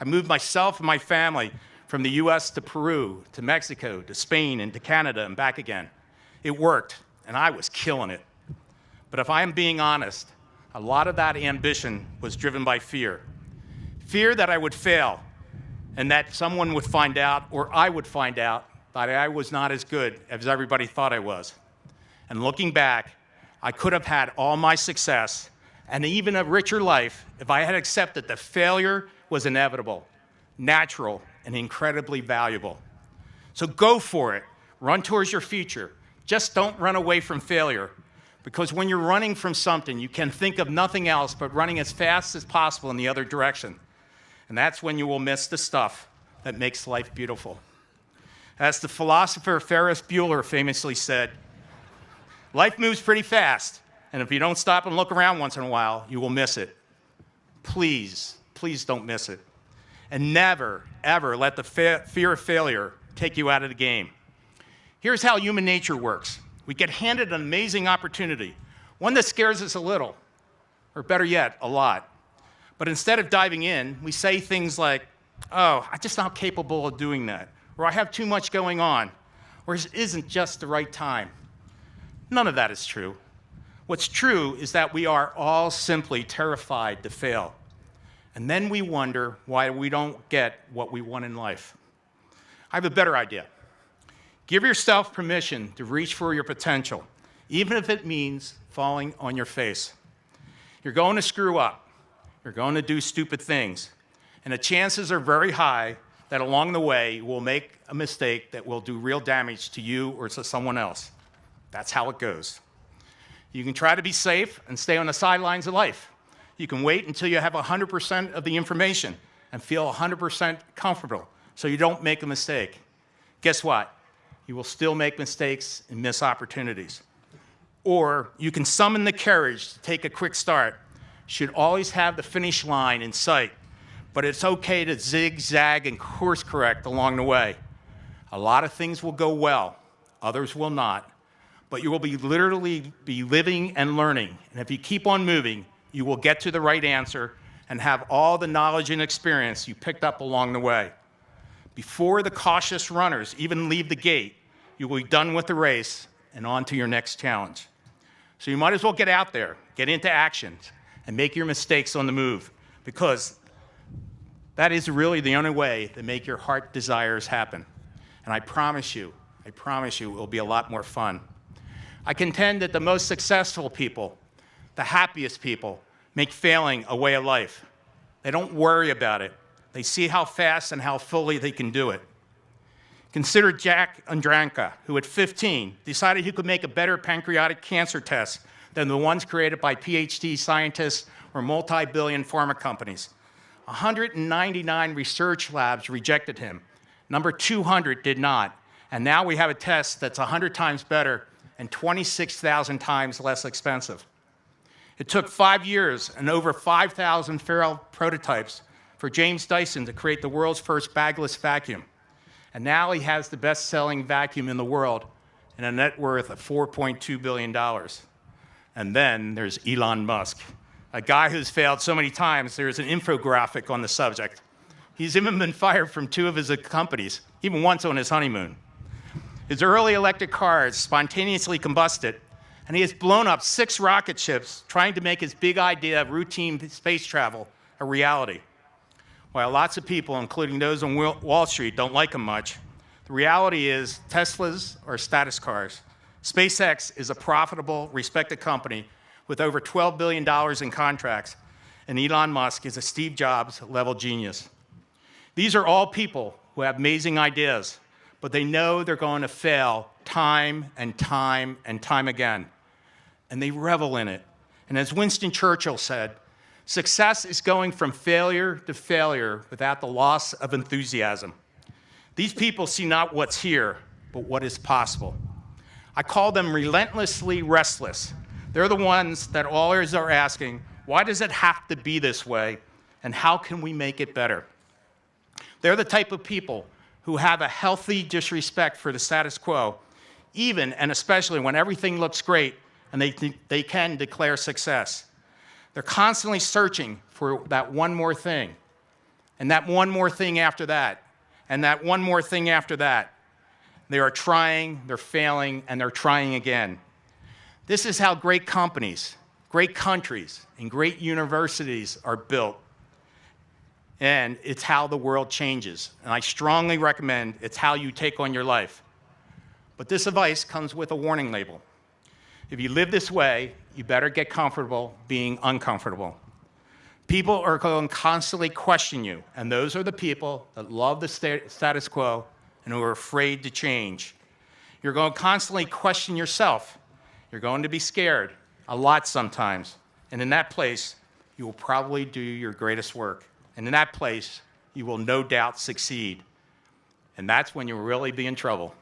I moved myself and my family from the US to Peru, to Mexico, to Spain, and to Canada, and back again. It worked, and I was killing it. But if I am being honest, a lot of that ambition was driven by fear. Fear that I would fail, and that someone would find out, or I would find out, that I was not as good as everybody thought I was. And looking back, I could have had all my success and even a richer life if I had accepted that failure was inevitable, natural, and incredibly valuable. So go for it. Run towards your future. Just don't run away from failure. Because when you're running from something, you can think of nothing else but running as fast as possible in the other direction. And that's when you will miss the stuff that makes life beautiful. As the philosopher Ferris Bueller famously said, life moves pretty fast, and if you don't stop and look around once in a while, you will miss it. Please, please don't miss it. And never, ever let the fear of failure take you out of the game. Here's how human nature works. We get handed an amazing opportunity, one that scares us a little, or better yet, a lot. But instead of diving in, we say things like, oh, I'm just not capable of doing that, or I have too much going on, or it isn't just the right time. None of that is true. What's true is that we are all simply terrified to fail. And then we wonder why we don't get what we want in life. I have a better idea. Give yourself permission to reach for your potential, even if it means falling on your face. You're going to screw up. You're going to do stupid things. And the chances are very high that along the way you will make a mistake that will do real damage to you or to someone else. That's how it goes. You can try to be safe and stay on the sidelines of life. You can wait until you have 100% of the information and feel 100% comfortable so you don't make a mistake. Guess what? You will still make mistakes and miss opportunities. Or you can summon the courage to take a quick start. You should always have the finish line in sight, but it's okay to zigzag and course correct along the way. A lot of things will go well, others will not, but you will literally be living and learning. And if you keep on moving, you will get to the right answer and have all the knowledge and experience you picked up along the way. Before the cautious runners even leave the gate, you will be done with the race and on to your next challenge. So you might as well get out there, get into action, and make your mistakes on the move, because that is really the only way to make your heart desires happen. And I promise you, it will be a lot more fun. I contend that the most successful people, the happiest people, make failing a way of life. They don't worry about it. They see how fast and how fully they can do it. Consider Jack Andranka, who at 15 decided he could make a better pancreatic cancer test than the ones created by PhD scientists or multi-billion pharma companies. 199 research labs rejected him. Number 200 did not. And now we have a test that's 100 times better and 26,000 times less expensive. It took 5 years and over 5,000 failed prototypes for James Dyson to create the world's first bagless vacuum. And now he has the best-selling vacuum in the world and a net worth of $4.2 billion. And then there's Elon Musk, a guy who's failed so many times, there's an infographic on the subject. He's even been fired from 2 of his companies, even once on his honeymoon. His early electric cars spontaneously combusted, and he has blown up 6 rocket ships trying to make his big idea of routine space travel a reality. While lots of people, including those on Wall Street, don't like him much, the reality is Teslas are status cars. SpaceX is a profitable, respected company with over $12 billion in contracts, and Elon Musk is a Steve Jobs-level genius. These are all people who have amazing ideas, but they know they're going to fail time and time and time again, and they revel in it. And as Winston Churchill said, success is going from failure to failure without the loss of enthusiasm. These people see not what's here, but what is possible. I call them relentlessly restless. They're the ones that always are asking, why does it have to be this way, and how can we make it better? They're the type of people who have a healthy disrespect for the status quo, even and especially when everything looks great and they can declare success. They're constantly searching for that one more thing, and that one more thing after that, and that one more thing after that. They are trying, they're failing, and they're trying again. This is how great companies, great countries, and great universities are built. And it's how the world changes. And I strongly recommend it's how you take on your life. But this advice comes with a warning label. If you live this way, you better get comfortable being uncomfortable. People are going to constantly question you, and those are the people that love the status quo and who are afraid to change. You're going to constantly question yourself. You're going to be scared, a lot sometimes. And in that place, you will probably do your greatest work. And in that place, you will no doubt succeed. And that's when you'll really be in trouble.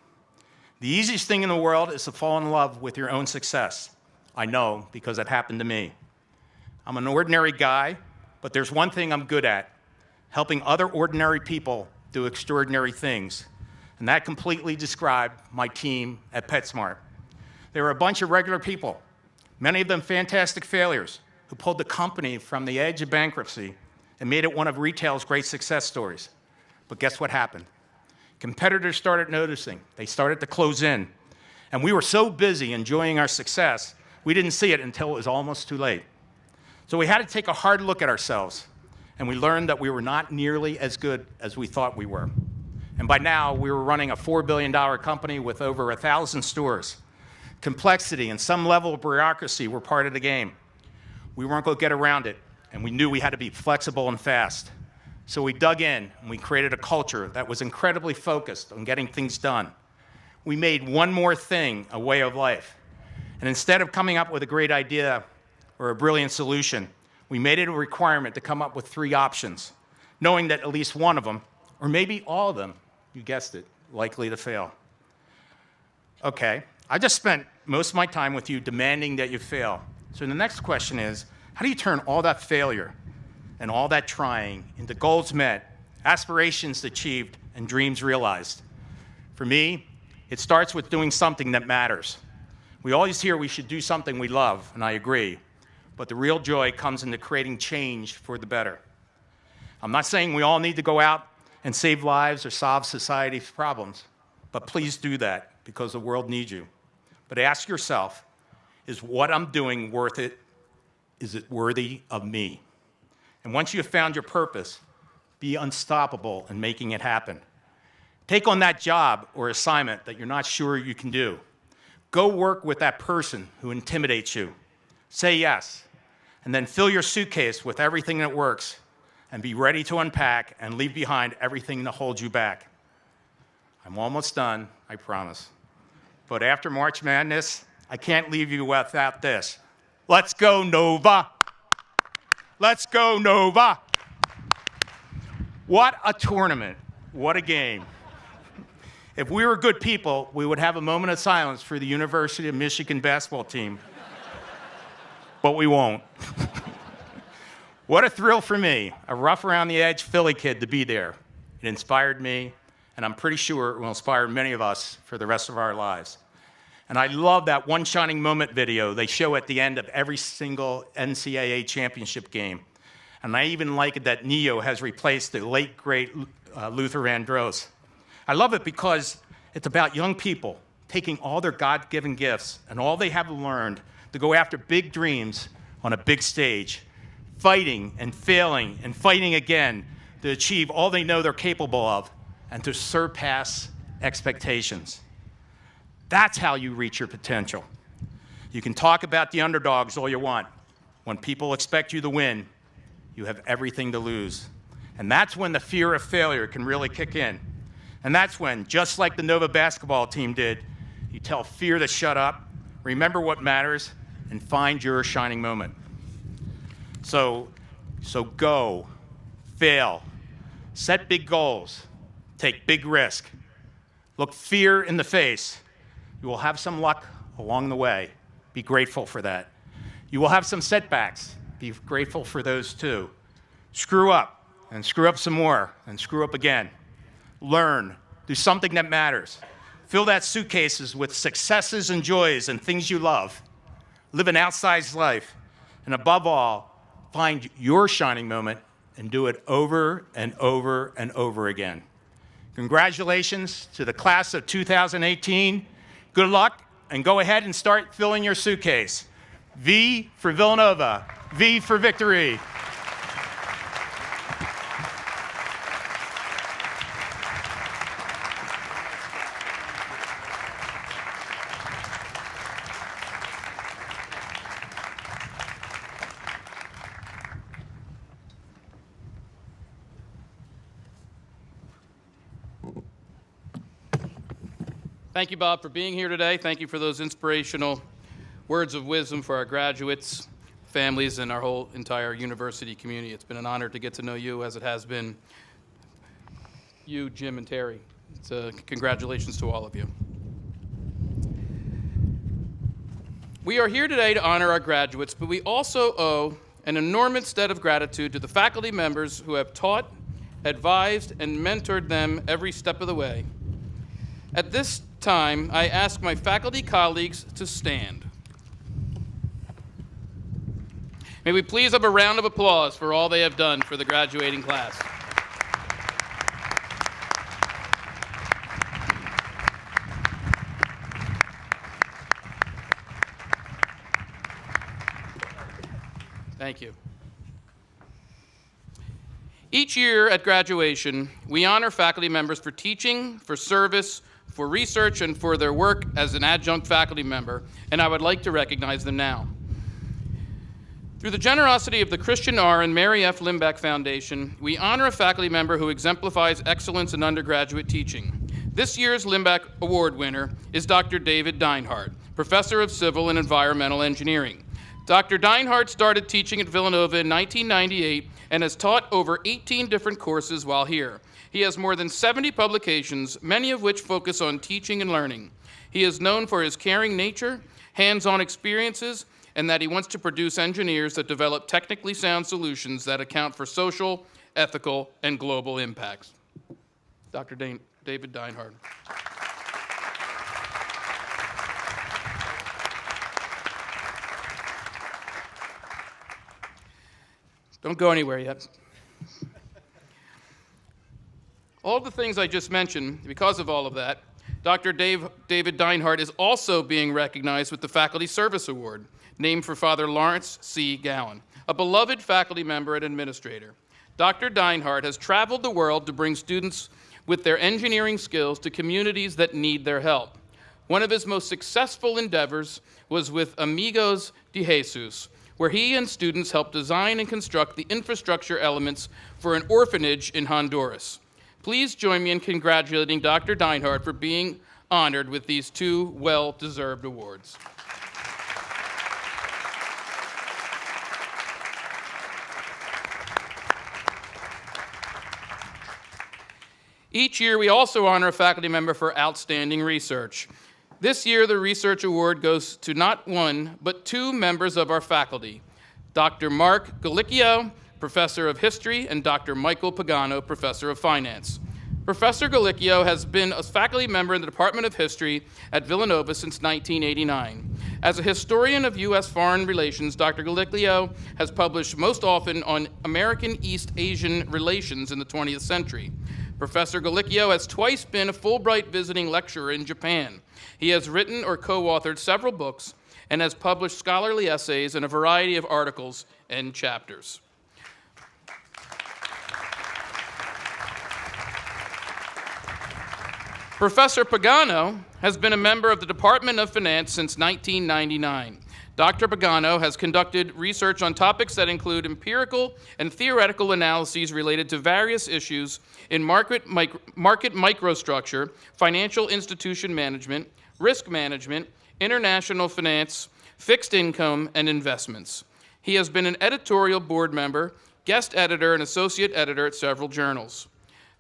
The easiest thing in the world is to fall in love with your own success. I know, because it happened to me. I'm an ordinary guy, but there's one thing I'm good at: helping other ordinary people do extraordinary things. And that completely described my team at PetSmart. They were a bunch of regular people, many of them fantastic failures, who pulled the company from the edge of bankruptcy and made it one of retail's great success stories. But guess what happened? Competitors started noticing. They started to close in. And we were so busy enjoying our success, we didn't see it until it was almost too late. So we had to take a hard look at ourselves, and we learned that we were not nearly as good as we thought we were. And by now, we were running a $4 billion company with over 1,000 stores. Complexity and some level of bureaucracy were part of the game. We weren't going to get around it, and we knew we had to be flexible and fast. So we dug in, and we created a culture that was incredibly focused on getting things done. We made one more thing a way of life. And instead of coming up with a great idea or a brilliant solution, we made it a requirement to come up with 3 options, knowing that at least one of them, or maybe all of them, you guessed it, likely to fail. Okay, I just spent most of my time with you demanding that you fail. So the next question is, how do you turn all that failure and all that trying into goals met, aspirations achieved, and dreams realized? For me, it starts with doing something that matters. We always hear we should do something we love, and I agree, but the real joy comes into creating change for the better. I'm not saying we all need to go out and save lives or solve society's problems, but please do that because the world needs you. But ask yourself, is what I'm doing worth it? Is it worthy of me? And once you have found your purpose, be unstoppable in making it happen. Take on that job or assignment that you're not sure you can do. Go work with that person who intimidates you. Say yes, and then fill your suitcase with everything that works and be ready to unpack and leave behind everything that holds you back. I'm almost done, I promise. But after March Madness, I can't leave you without this. Let's go, Nova. Let's go, Nova. What a tournament. What a game. If we were good people, we would have a moment of silence for the University of Michigan basketball team. But we won't. What a thrill for me, a rough around the edge Philly kid, to be there. It inspired me, and I'm pretty sure it will inspire many of us for the rest of our lives. And I love that One Shining Moment video they show at the end of every single NCAA championship game. And I even like it that Neo has replaced the late, great Luther Vandross. I love it because it's about young people taking all their God-given gifts and all they have learned to go after big dreams on a big stage, fighting and failing and fighting again to achieve all they know they're capable of and to surpass expectations. That's how you reach your potential. You can talk about the underdogs all you want. When people expect you to win, you have everything to lose. And that's when the fear of failure can really kick in. And that's when, just like the Nova basketball team did, you tell fear to shut up, remember what matters, and find your shining moment. So go, fail, set big goals, take big risk, look fear in the face. You will have some luck along the way. Be grateful for that. You will have some setbacks. Be grateful for those too. Screw up, and screw up some more, and screw up again. Learn. Do something that matters. Fill that suitcases with successes and joys and things you love. Live an outsized life. And above all, find your shining moment and do it over and over and over again. Congratulations to the class of 2018. Good luck, and go ahead and start filling your suitcase. V for Villanova. V for victory. Thank you, Bob, for being here today. Thank you for those inspirational words of wisdom for our graduates, families, and our whole entire university community. It's been an honor to get to know you, as it has been you, Jim, and Terry. Congratulations to all of you. We are here today to honor our graduates, but we also owe an enormous debt of gratitude to the faculty members who have taught, advised, and mentored them every step of the way. At this time, I ask my faculty colleagues to stand. May we please have a round of applause for all they have done for the graduating class. Thank you. Each year at graduation, we honor faculty members for teaching, for service, for research, and for their work as an adjunct faculty member, and I would like to recognize them now. Through the generosity of the Christian R. and Mary F. Limback Foundation, we honor a faculty member who exemplifies excellence in undergraduate teaching. This year's Limback Award winner is Dr. David Deinhardt, Professor of Civil and Environmental Engineering. Dr. Deinhardt started teaching at Villanova in 1998 and has taught over 18 different courses while here. He has more than 70 publications, many of which focus on teaching and learning. He is known for his caring nature, hands-on experiences, and that he wants to produce engineers that develop technically sound solutions that account for social, ethical, and global impacts. Dr. David Deinhardt. Don't go anywhere yet. All the things I just mentioned, because of all of that, Dr. David Deinhardt is also being recognized with the Faculty Service Award, named for Father Lawrence C. Gowan, a beloved faculty member and administrator. Dr. Deinhardt has traveled the world to bring students with their engineering skills to communities that need their help. One of his most successful endeavors was with Amigos de Jesus, where he and students helped design and construct the infrastructure elements for an orphanage in Honduras. Please join me in congratulating Dr. Deinhardt for being honored with these two well-deserved awards. Each year, we also honor a faculty member for outstanding research. This year, the Research Award goes to not one, but two members of our faculty, Dr. Mark Galicchio, Professor of History, and Dr. Michael Pagano, Professor of Finance. Professor Galicchio has been a faculty member in the Department of History at Villanova since 1989. As a historian of U.S. foreign relations, Dr. Galicchio has published most often on American East Asian relations in the 20th century. Professor Galicchio has twice been a Fulbright visiting lecturer in Japan. He has written or co-authored several books and has published scholarly essays in a variety of articles and chapters. Professor Pagano has been a member of the Department of Finance since 1999. Dr. Pagano has conducted research on topics that include empirical and theoretical analyses related to various issues in market microstructure, financial institution management, risk management, international finance, fixed income, and investments. He has been an editorial board member, guest editor, and associate editor at several journals.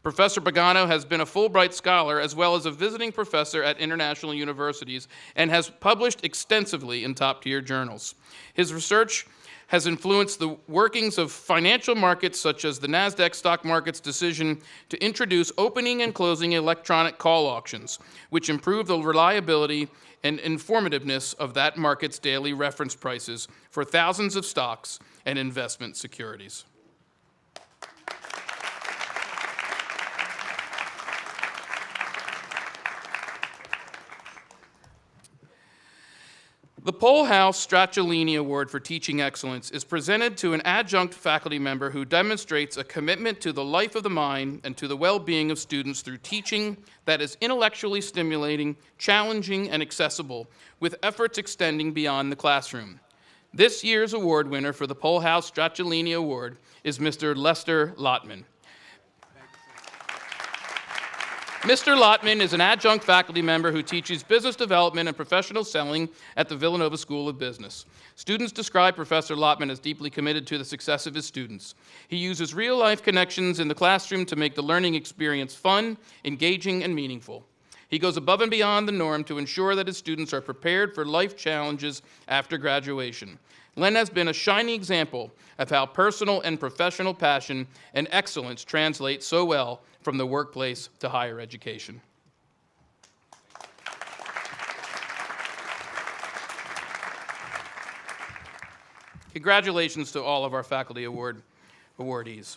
Professor Pagano has been a Fulbright scholar as well as a visiting professor at international universities and has published extensively in top-tier journals. His research has influenced the workings of financial markets such as the NASDAQ stock market's decision to introduce opening and closing electronic call auctions, which improve the reliability and informativeness of that market's daily reference prices for thousands of stocks and investment securities. The Pohlhaus Stracciolini Award for Teaching Excellence is presented to an adjunct faculty member who demonstrates a commitment to the life of the mind and to the well-being of students through teaching that is intellectually stimulating, challenging, and accessible, with efforts extending beyond the classroom. This year's award winner for the Pohlhaus Stracciolini Award is Mr. Lester Lotman. Mr. Lotman is an adjunct faculty member who teaches business development and professional selling at the Villanova School of Business. Students describe Professor Lotman as deeply committed to the success of his students. He uses real-life connections in the classroom to make the learning experience fun, engaging, and meaningful. He goes above and beyond the norm to ensure that his students are prepared for life challenges after graduation. Len has been a shining example of how personal and professional passion and excellence translate so well from the workplace to higher education. Congratulations to all of our faculty awardees.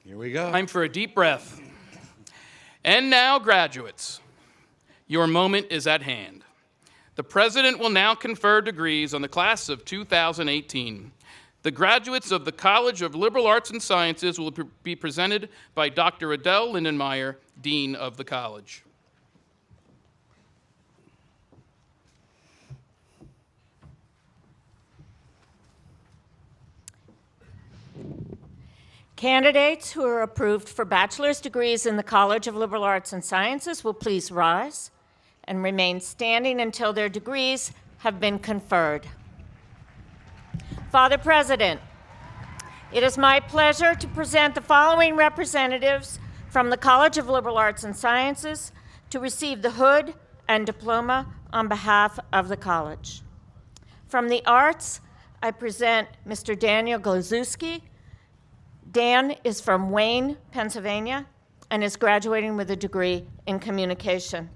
Here we go. Time for a deep breath. And now, graduates, your moment is at hand. The president will now confer degrees on the class of 2018. The graduates of the College of Liberal Arts and Sciences will be presented by Dr. Adele Lindenmeyer, Dean of the college. Candidates who are approved for bachelor's degrees in the College of Liberal Arts and Sciences will please rise and remain standing until their degrees have been conferred. Father President, it is my pleasure to present the following representatives from the College of Liberal Arts and Sciences to receive the hood and diploma on behalf of the college. From the arts, I present Mr. Daniel Glazewski. Dan is from Wayne, Pennsylvania, and is graduating with a degree in communication.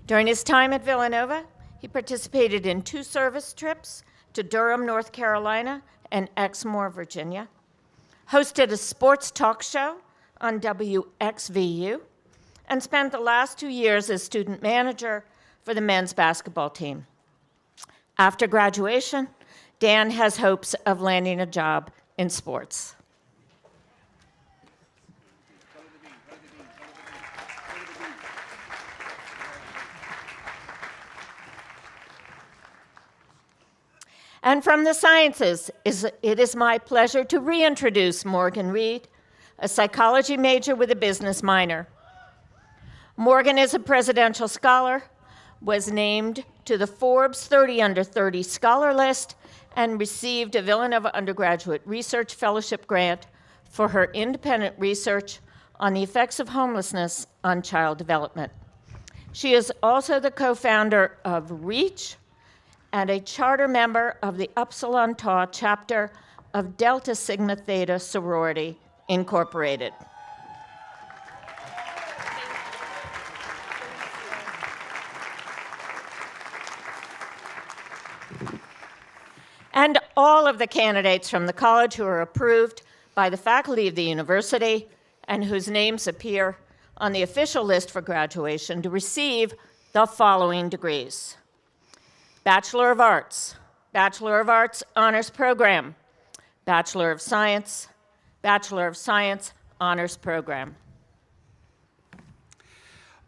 During his time at Villanova, he participated in 2 service trips to Durham, North Carolina, and Exmoor, Virginia, hosted a sports talk show on WXVU, and spent the last 2 years as student manager for the men's basketball team. After graduation, Dan has hopes of landing a job in sports. And from the sciences, it is my pleasure to reintroduce Morgan Reed, a psychology major with a business minor. Morgan is a presidential scholar, was named to the Forbes 30 Under 30 scholar list, and received a Villanova undergraduate research fellowship grant for her independent research on the effects of homelessness on child development. She is also the co-founder of REACH and a charter member of the Upsilon Tau chapter of Delta Sigma Theta Sorority Incorporated. And all of the candidates from the college who are approved by the faculty of the university and whose names appear on the official list for graduation to receive the following degrees: Bachelor of Arts Honors Program, Bachelor of Science Honors Program.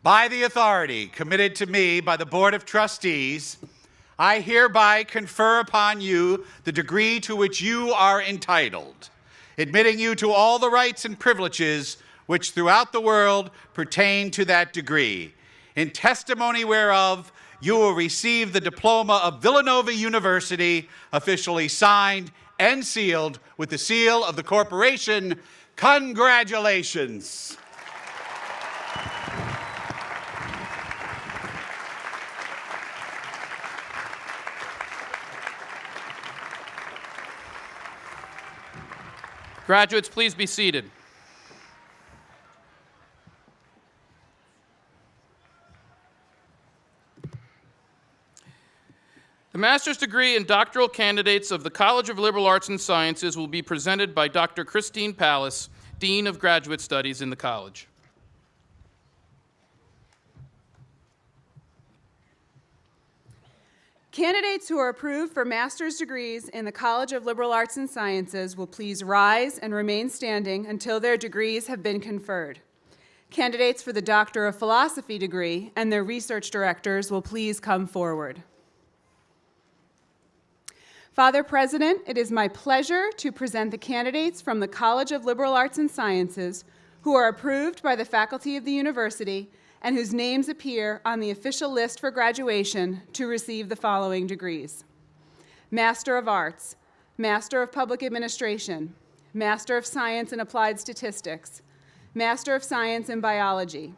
By the authority committed to me by the Board of Trustees, I hereby confer upon you the degree to which you are entitled, admitting you to all the rights and privileges which throughout the world pertain to that degree. In testimony whereof, you will receive the diploma of Villanova University, officially signed and sealed with the seal of the corporation. Congratulations. Graduates, please be seated. The master's degree and doctoral candidates of the College of Liberal Arts and Sciences will be presented by Dr. Christine Pallas, Dean of Graduate Studies in the college. Candidates who are approved for master's degrees in the College of Liberal Arts and Sciences will please rise and remain standing until their degrees have been conferred. Candidates for the Doctor of Philosophy degree and their research directors will please come forward. Father President, it is my pleasure to present the candidates from the College of Liberal Arts and Sciences who are approved by the faculty of the university and whose names appear on the official list for graduation to receive the following degrees: Master of Arts, Master of Public Administration, Master of Science in Applied Statistics, Master of Science in Biology,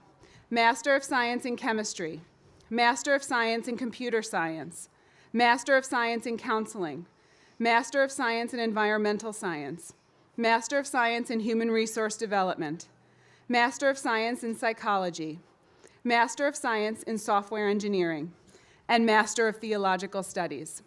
Master of Science in Chemistry, Master of Science in Computer Science, Master of Science in Counseling, Master of Science in Environmental Science, Master of Science in Human Resource Development, Master of Science in Psychology, Master of Science in Software Engineering, and Master of Theological Studies.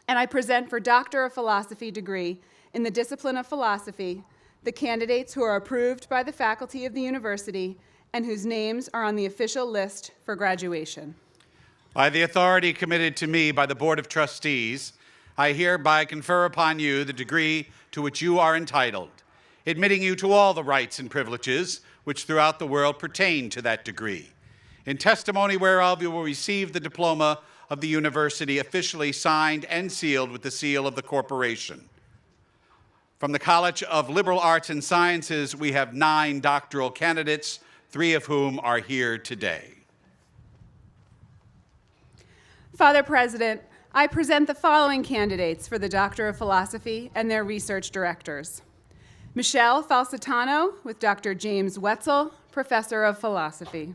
And I present for Doctor of Philosophy degree in the discipline of philosophy the candidates who are approved by the faculty of the university and whose names are on the official list for graduation. By the authority committed to me by the Board of Trustees, I hereby confer upon you the degree to which you are entitled, admitting you to all the rights and privileges which throughout the world pertain to that degree. In testimony whereof you will receive the diploma of the university officially signed and sealed with the seal of the corporation. From the College of Liberal Arts and Sciences, we have 9 doctoral candidates, 3 of whom are here today. Father President, I present the following candidates for the Doctor of Philosophy and their research directors: Michelle Falsitano with Dr. James Wetzel, Professor of Philosophy.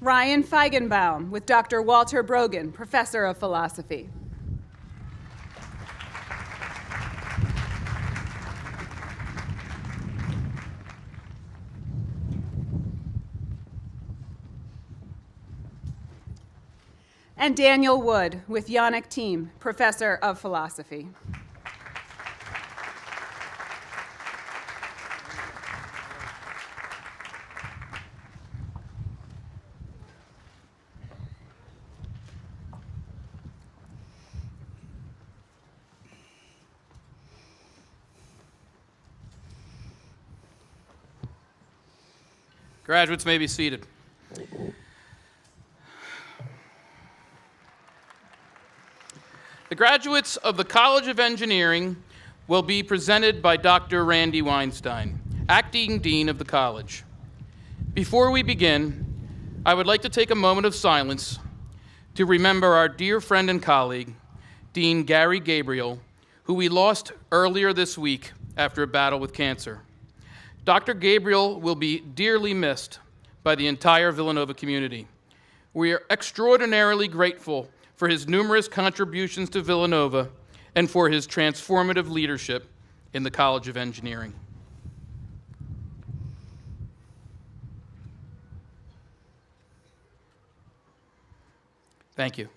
Ryan Feigenbaum with Dr. Walter Brogan, Professor of Philosophy. And Daniel Wood with Yannick Thiem, Professor of Philosophy. Graduates may be seated. The graduates of the College of Engineering will be presented by Dr. Randy Weinstein, Acting Dean of the college. Before we begin, I would like to take a moment of silence to remember our dear friend and colleague, Dean Gary Gabriel, who we lost earlier this week after a battle with cancer. Dr. Gabriel will be dearly missed by the entire Villanova community. We are extraordinarily grateful for his numerous contributions to Villanova and for his transformative leadership in the College of Engineering. Thank you.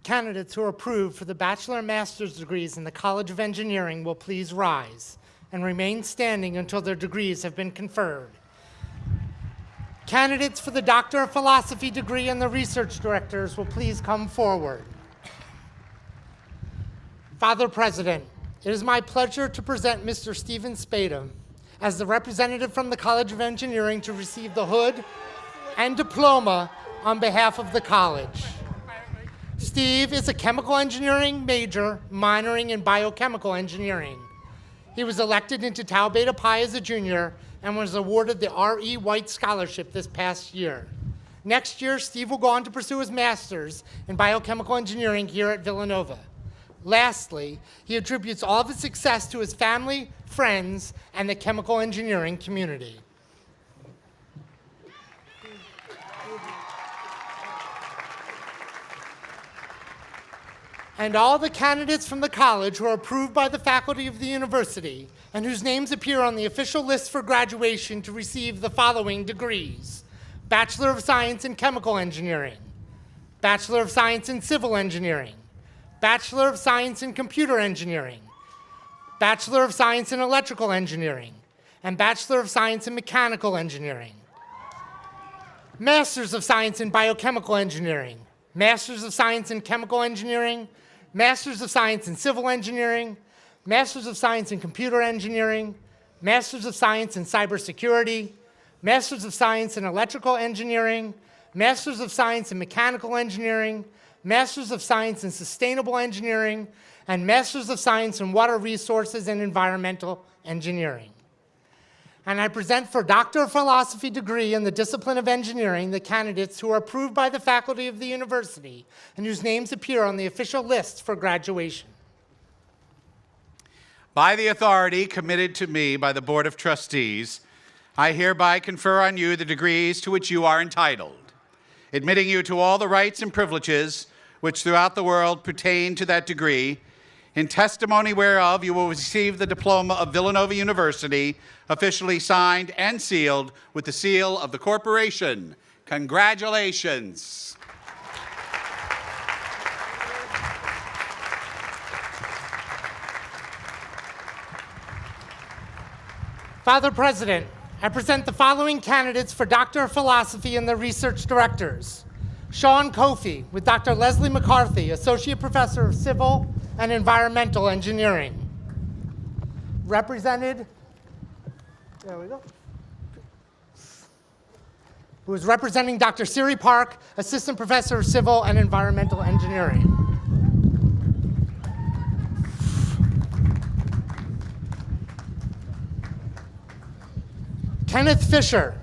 Candidates who are approved for the bachelor and master's degrees in the College of Engineering will please rise and remain standing until their degrees have been conferred. Candidates for the Doctor of Philosophy degree and the research directors will please come forward. Father President, it is my pleasure to present Mr. Stephen Spada as the representative from the College of Engineering to receive the hood and diploma on behalf of the college. Steve is a chemical engineering major, minoring in biochemical engineering. He was elected into Tau Beta Pi as a junior and was awarded the R.E. White Scholarship this past year. Next year, Steve will go on to pursue his master's in biochemical engineering here at Villanova. Lastly, he attributes all of his success to his family, friends, and the chemical engineering community. And all the candidates from the college who are approved by the faculty of the university and whose names appear on the official list for graduation to receive the following degrees: Bachelor of Science in Chemical Engineering, Bachelor of Science in Civil Engineering, Bachelor of Science in Computer Engineering, Bachelor of Science in Electrical Engineering, and Bachelor of Science in Mechanical Engineering. Masters of Science in Biochemical Engineering, Masters of Science in Chemical Engineering, Masters of Science in Civil Engineering, Masters of Science in Computer Engineering, Masters of Science in Cybersecurity, Masters of Science in Electrical Engineering, Masters of Science in Mechanical Engineering, Masters of Science in Sustainable Engineering, and Masters of Science in Water Resources and Environmental Engineering. And I present for Doctor of Philosophy degree in the discipline of engineering the candidates who are approved by the faculty of the university and whose names appear on the official list for graduation. By the authority committed to me by the Board of Trustees, I hereby confer on you the degrees to which you are entitled, admitting you to all the rights and privileges which throughout the world pertain to that degree, in testimony whereof you will receive the diploma of Villanova University, officially signed and sealed with the seal of the corporation. Congratulations. Father President, I present the following candidates for Doctor of Philosophy and the research directors. Sean Kofi with Dr. Leslie McCarthy, Associate Professor of Civil and Environmental Engineering. Represented, there we go, who is representing Dr. Siri Park, Assistant Professor of Civil and Environmental Engineering. Kenneth Fisher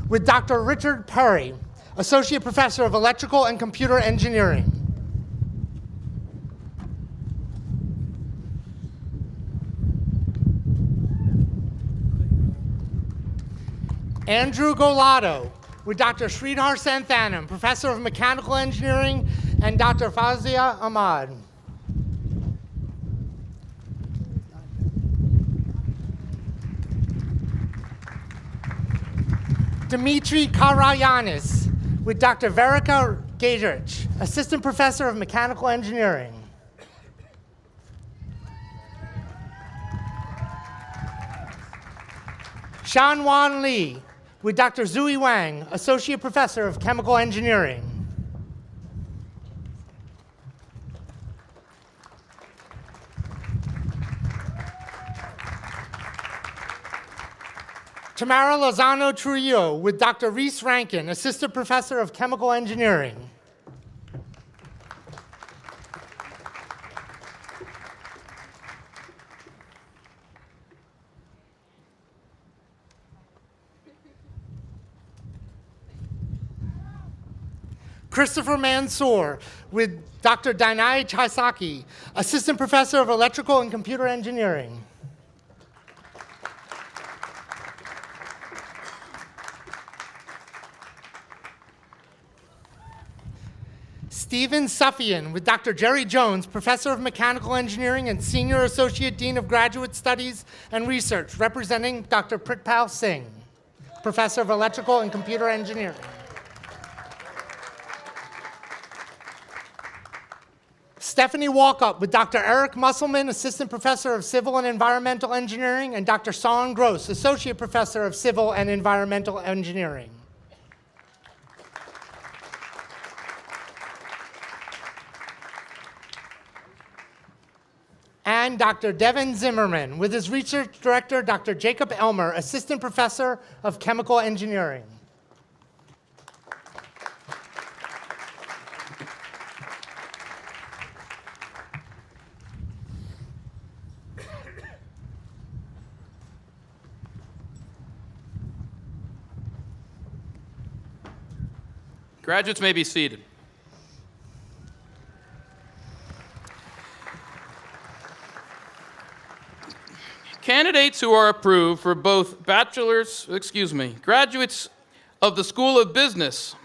with Dr. Richard Perry, Associate Professor of Electrical and Computer Engineering. Andrew Golado with Dr. Sridhar Santhanam, Professor of Mechanical Engineering, and Dr. Fazia Ahmad. Dimitri Karayanis with Dr. Verica Gadrich, Assistant Professor of Mechanical Engineering. Shanwan Lee with Dr. Zui Wang, Associate Professor of Chemical Engineering. Tamara Lozano Trujillo with Dr. Reese Rankin, Assistant Professor of Chemical Engineering. Christopher Mansour with Dr. Dainai Chaisaki, Assistant Professor of Electrical and Computer Engineering. Stephen Suffian with Dr. Jerry Jones, Professor of Mechanical Engineering and Senior Associate Dean of Graduate Studies and Research, representing Dr. Pritpal Singh, Professor of Electrical and Computer Engineering. Stephanie Walkup with Dr. Eric Musselman, Assistant Professor of Civil and Environmental Engineering, and Dr. Sean Gross, Associate Professor of Civil and Environmental Engineering. And Dr. Devin Zimmerman with his Research Director, Dr. Jacob Elmer, Assistant Professor of Chemical Engineering. Graduates may be seated. Candidates who are approved for both graduates of the School of Business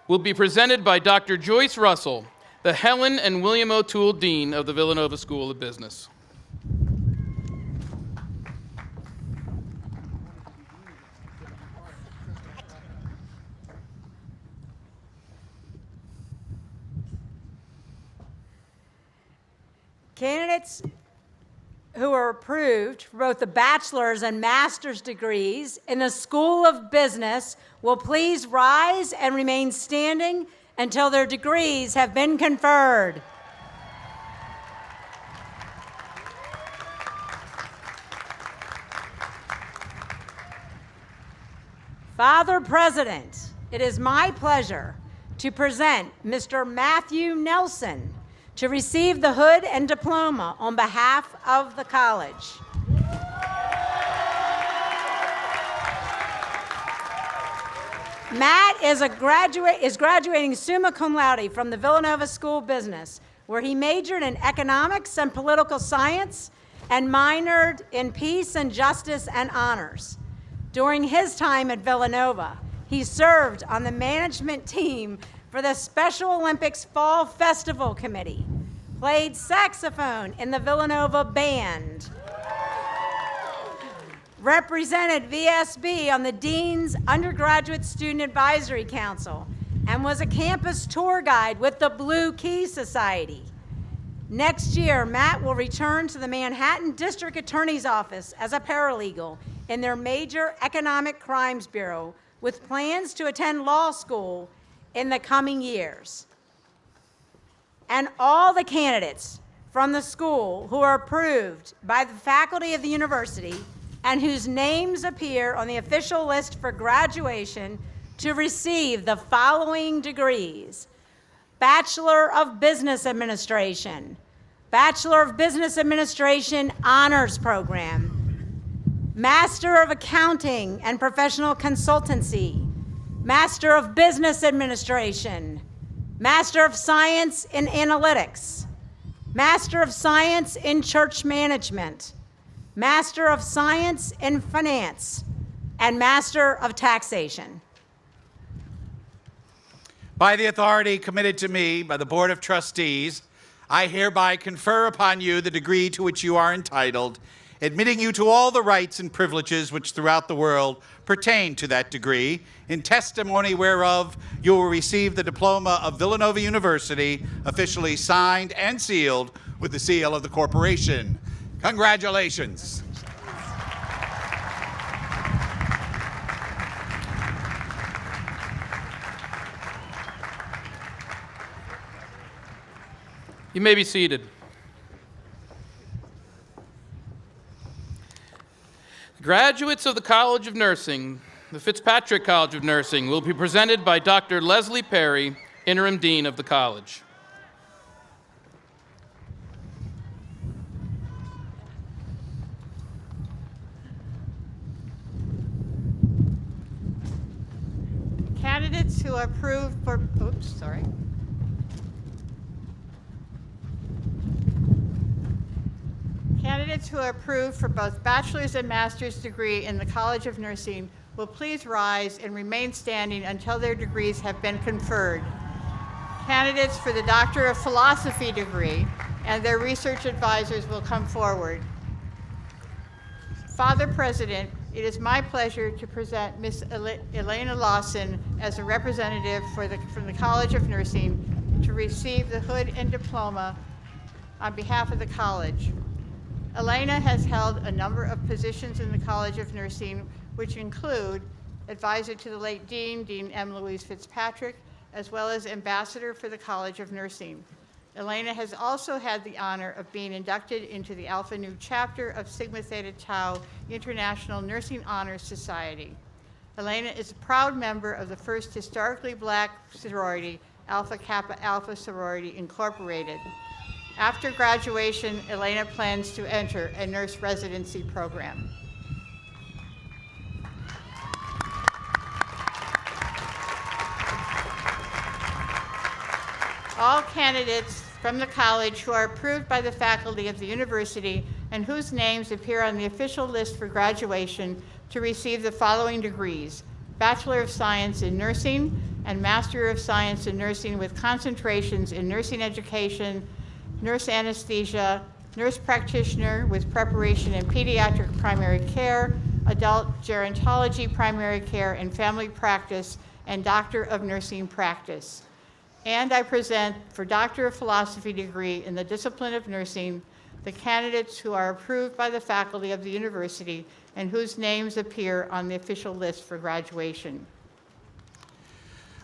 will be presented by Dr. Joyce Russell, the Helen and William O'Toole Dean of the Villanova School of Business. Candidates who are approved for both the bachelor's and master's degrees in the School of Business will please rise and remain standing until their degrees have been conferred. Father President, it is my pleasure to present Mr. Matthew Nelson to receive the hood and diploma on behalf of the college. Matt is graduating summa cum laude from the Villanova School of Business, where he majored in economics and political science and minored in peace and justice and honors. During his time at Villanova, he served on the management team for the Special Olympics Fall Festival Committee, played saxophone in the Villanova Band, represented VSB on the Dean's Undergraduate Student Advisory Council, and was a campus tour guide with the Blue Key Society. Next year, Matt will return to the Manhattan District Attorney's Office as a paralegal in their major economic crimes bureau, with plans to attend law school in the coming years. And all the candidates from the school who are approved by the faculty of the university and whose names appear on the official list for graduation to receive the following degrees: Bachelor of Business Administration, Bachelor of Business Administration Honors Program, Master of Accounting and Professional Consultancy, Master of Business Administration, Master of Science in Analytics, Master of Science in Church Management, Master of Science in Finance, and Master of Taxation. By the authority committed to me by the Board of Trustees, I hereby confer upon you the degree to which you are entitled, admitting you to all the rights and privileges which throughout the world pertain to that degree, in testimony whereof you will receive the diploma of Villanova University, officially signed and sealed with the seal of the corporation. Congratulations. You may be seated. The Graduates of the College of Nursing, the Fitzpatrick College of Nursing, will be presented by Dr. Leslie Perry, Interim Dean of the college. Candidates who are approved for, Candidates who are approved for both bachelor's and master's degree in the College of Nursing will please rise and remain standing until their degrees have been conferred. Candidates for the Doctor of Philosophy degree and their research advisors will come forward. Father President, it is my pleasure to present Ms. Elena Lawson as a representative from the College of Nursing to receive the hood and diploma on behalf of the college. Elena has held a number of positions in the College of Nursing, which include advisor to the late Dean, Dean M. Louise Fitzpatrick, as well as ambassador for the College of Nursing. Elena has also had the honor of being inducted into the Alpha Nu chapter of Sigma Theta Tau International Nursing Honors Society. Elena is a proud member of the first historically black sorority, Alpha Kappa Alpha Sorority Incorporated. After graduation, Elena plans to enter a nurse residency program. All candidates from the college who are approved by the faculty of the university and whose names appear on the official list for graduation to receive the following degrees: Bachelor of Science in Nursing and Master of Science in Nursing with concentrations in nursing education, nurse anesthesia, nurse practitioner with preparation in pediatric primary care, adult gerontology primary care and family practice, and Doctor of Nursing practice. And I present for Doctor of Philosophy degree in the discipline of nursing the candidates who are approved by the faculty of the university and whose names appear on the official list for graduation.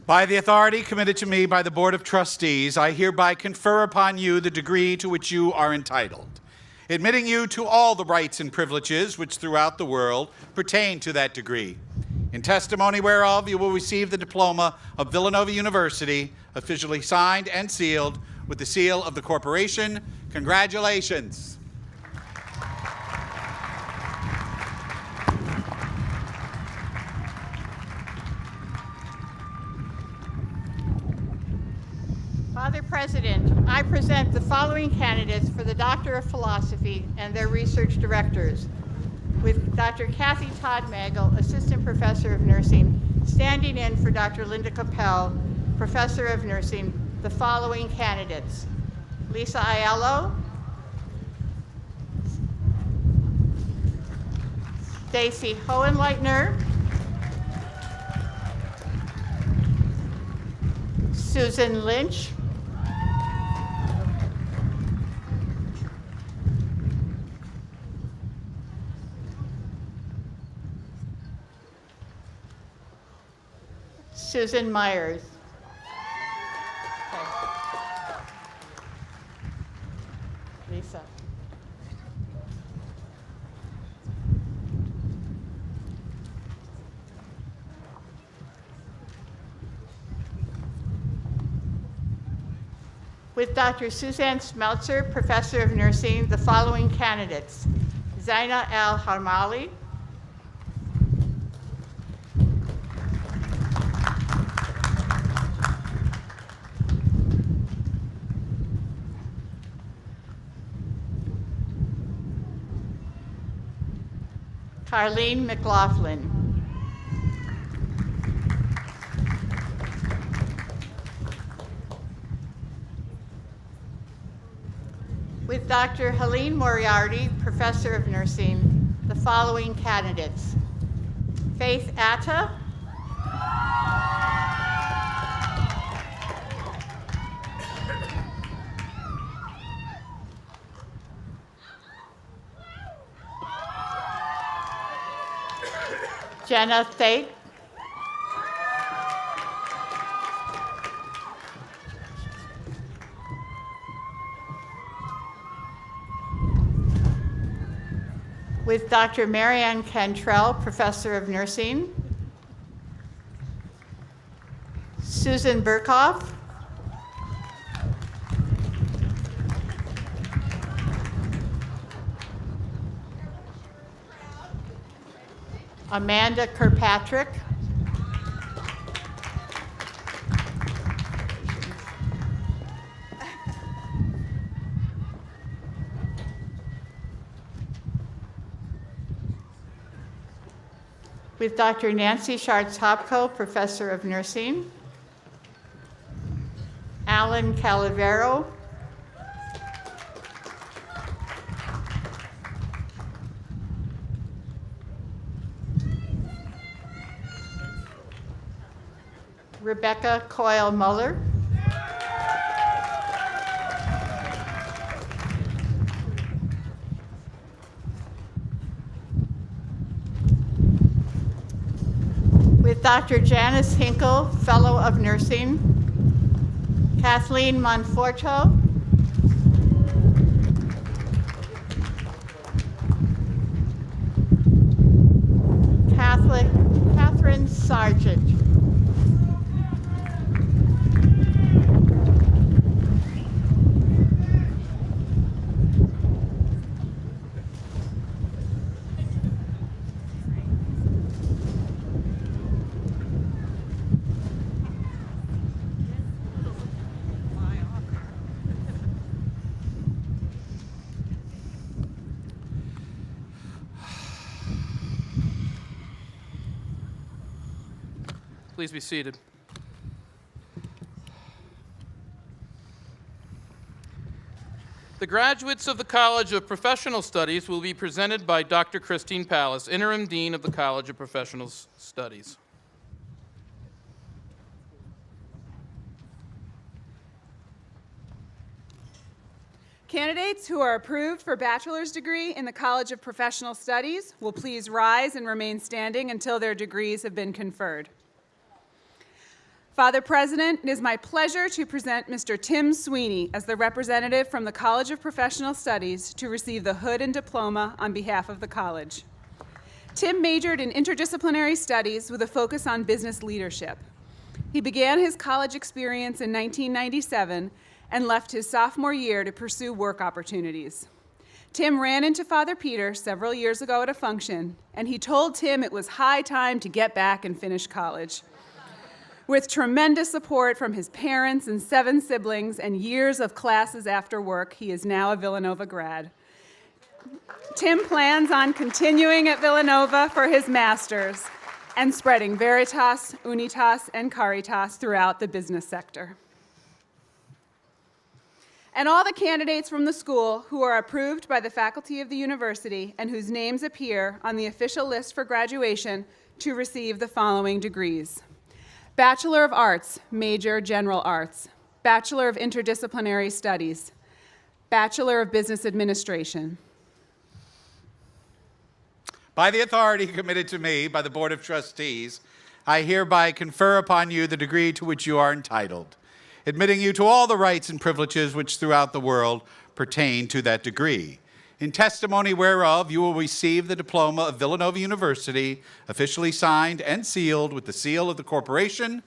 By the authority committed to me by the Board of Trustees, I hereby confer upon you the degree to which you are entitled, admitting you to all the rights and privileges which throughout the world pertain to that degree. In testimony whereof, you will receive the diploma of Villanova University, officially signed and sealed with the seal of the corporation. Congratulations. Father President, I present the following candidates for the Doctor of Philosophy and their research directors. With Dr. Kathy Todd-Magel, Assistant Professor of Nursing, standing in for Dr. Linda Capel, Professor of Nursing, the following candidates: Lisa Aiello, Stacy Hohenleitner, Susan Lynch, Susan Myers. Okay. Lisa. With Dr. Suzanne Smeltzer, Professor of Nursing, the following candidates: Zaina Al-Harmali, Carlene McLaughlin, with Dr. Helene Moriarty, Professor of Nursing, the following candidates: Faith Atta, Jenna Thate, with Dr. Marianne Cantrell, Professor of Nursing, Susan Burkhoff, Amanda Kirkpatrick, with Dr. Nancy Schartz-Hopko, Professor of Nursing, Alan Calavero, Rebecca Coyle Muller, with Dr. Janice Hinkle, Fellow of Nursing, Kathleen Monforto, Catherine Sargent, Please be seated. The graduates of the College of Professional Studies will be presented by Dr. Christine Pallas, Interim Dean of the College of Professional Studies. Candidates who are approved for bachelor's degree in the College of Professional Studies will please rise and remain standing until their degrees have been conferred. Father President, it is my pleasure to present Mr. Tim Sweeney as the representative from the College of Professional Studies to receive the hood and diploma on behalf of the college. Tim majored in interdisciplinary studies with a focus on business leadership. He began his college experience in 1997 and left his sophomore year to pursue work opportunities. Tim ran into Father Peter several years ago at a function, and he told Tim it was high time to get back and finish college. With tremendous support from his parents and 7 siblings and years of classes after work, he is now a Villanova grad. Tim plans on continuing at Villanova for his master's and spreading Veritas, Unitas, and Caritas throughout the business sector. And all the candidates from the school who are approved by the faculty of the university and whose names appear on the official list for graduation to receive the following degrees: Bachelor of Arts, major General Arts, Bachelor of Interdisciplinary Studies, Bachelor of Business Administration. By the authority committed to me by the Board of Trustees, I hereby confer upon you the degree to which you are entitled, admitting you to all the rights and privileges which throughout the world pertain to that degree. In testimony whereof, you will receive the diploma of Villanova University, officially signed and sealed with the seal of the corporation.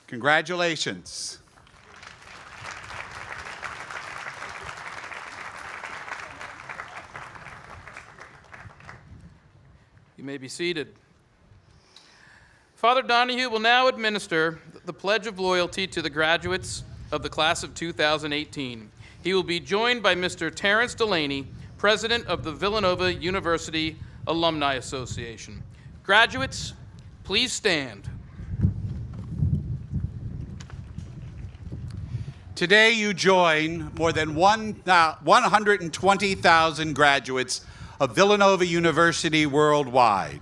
Congratulations. You may be seated. Father Donahue will now administer the Pledge of Loyalty to the graduates of the class of 2018. He will be joined by Mr. Terrence Delaney, President of the Villanova University Alumni Association. Graduates, please stand. Today you join more than 120,000 graduates of Villanova University worldwide.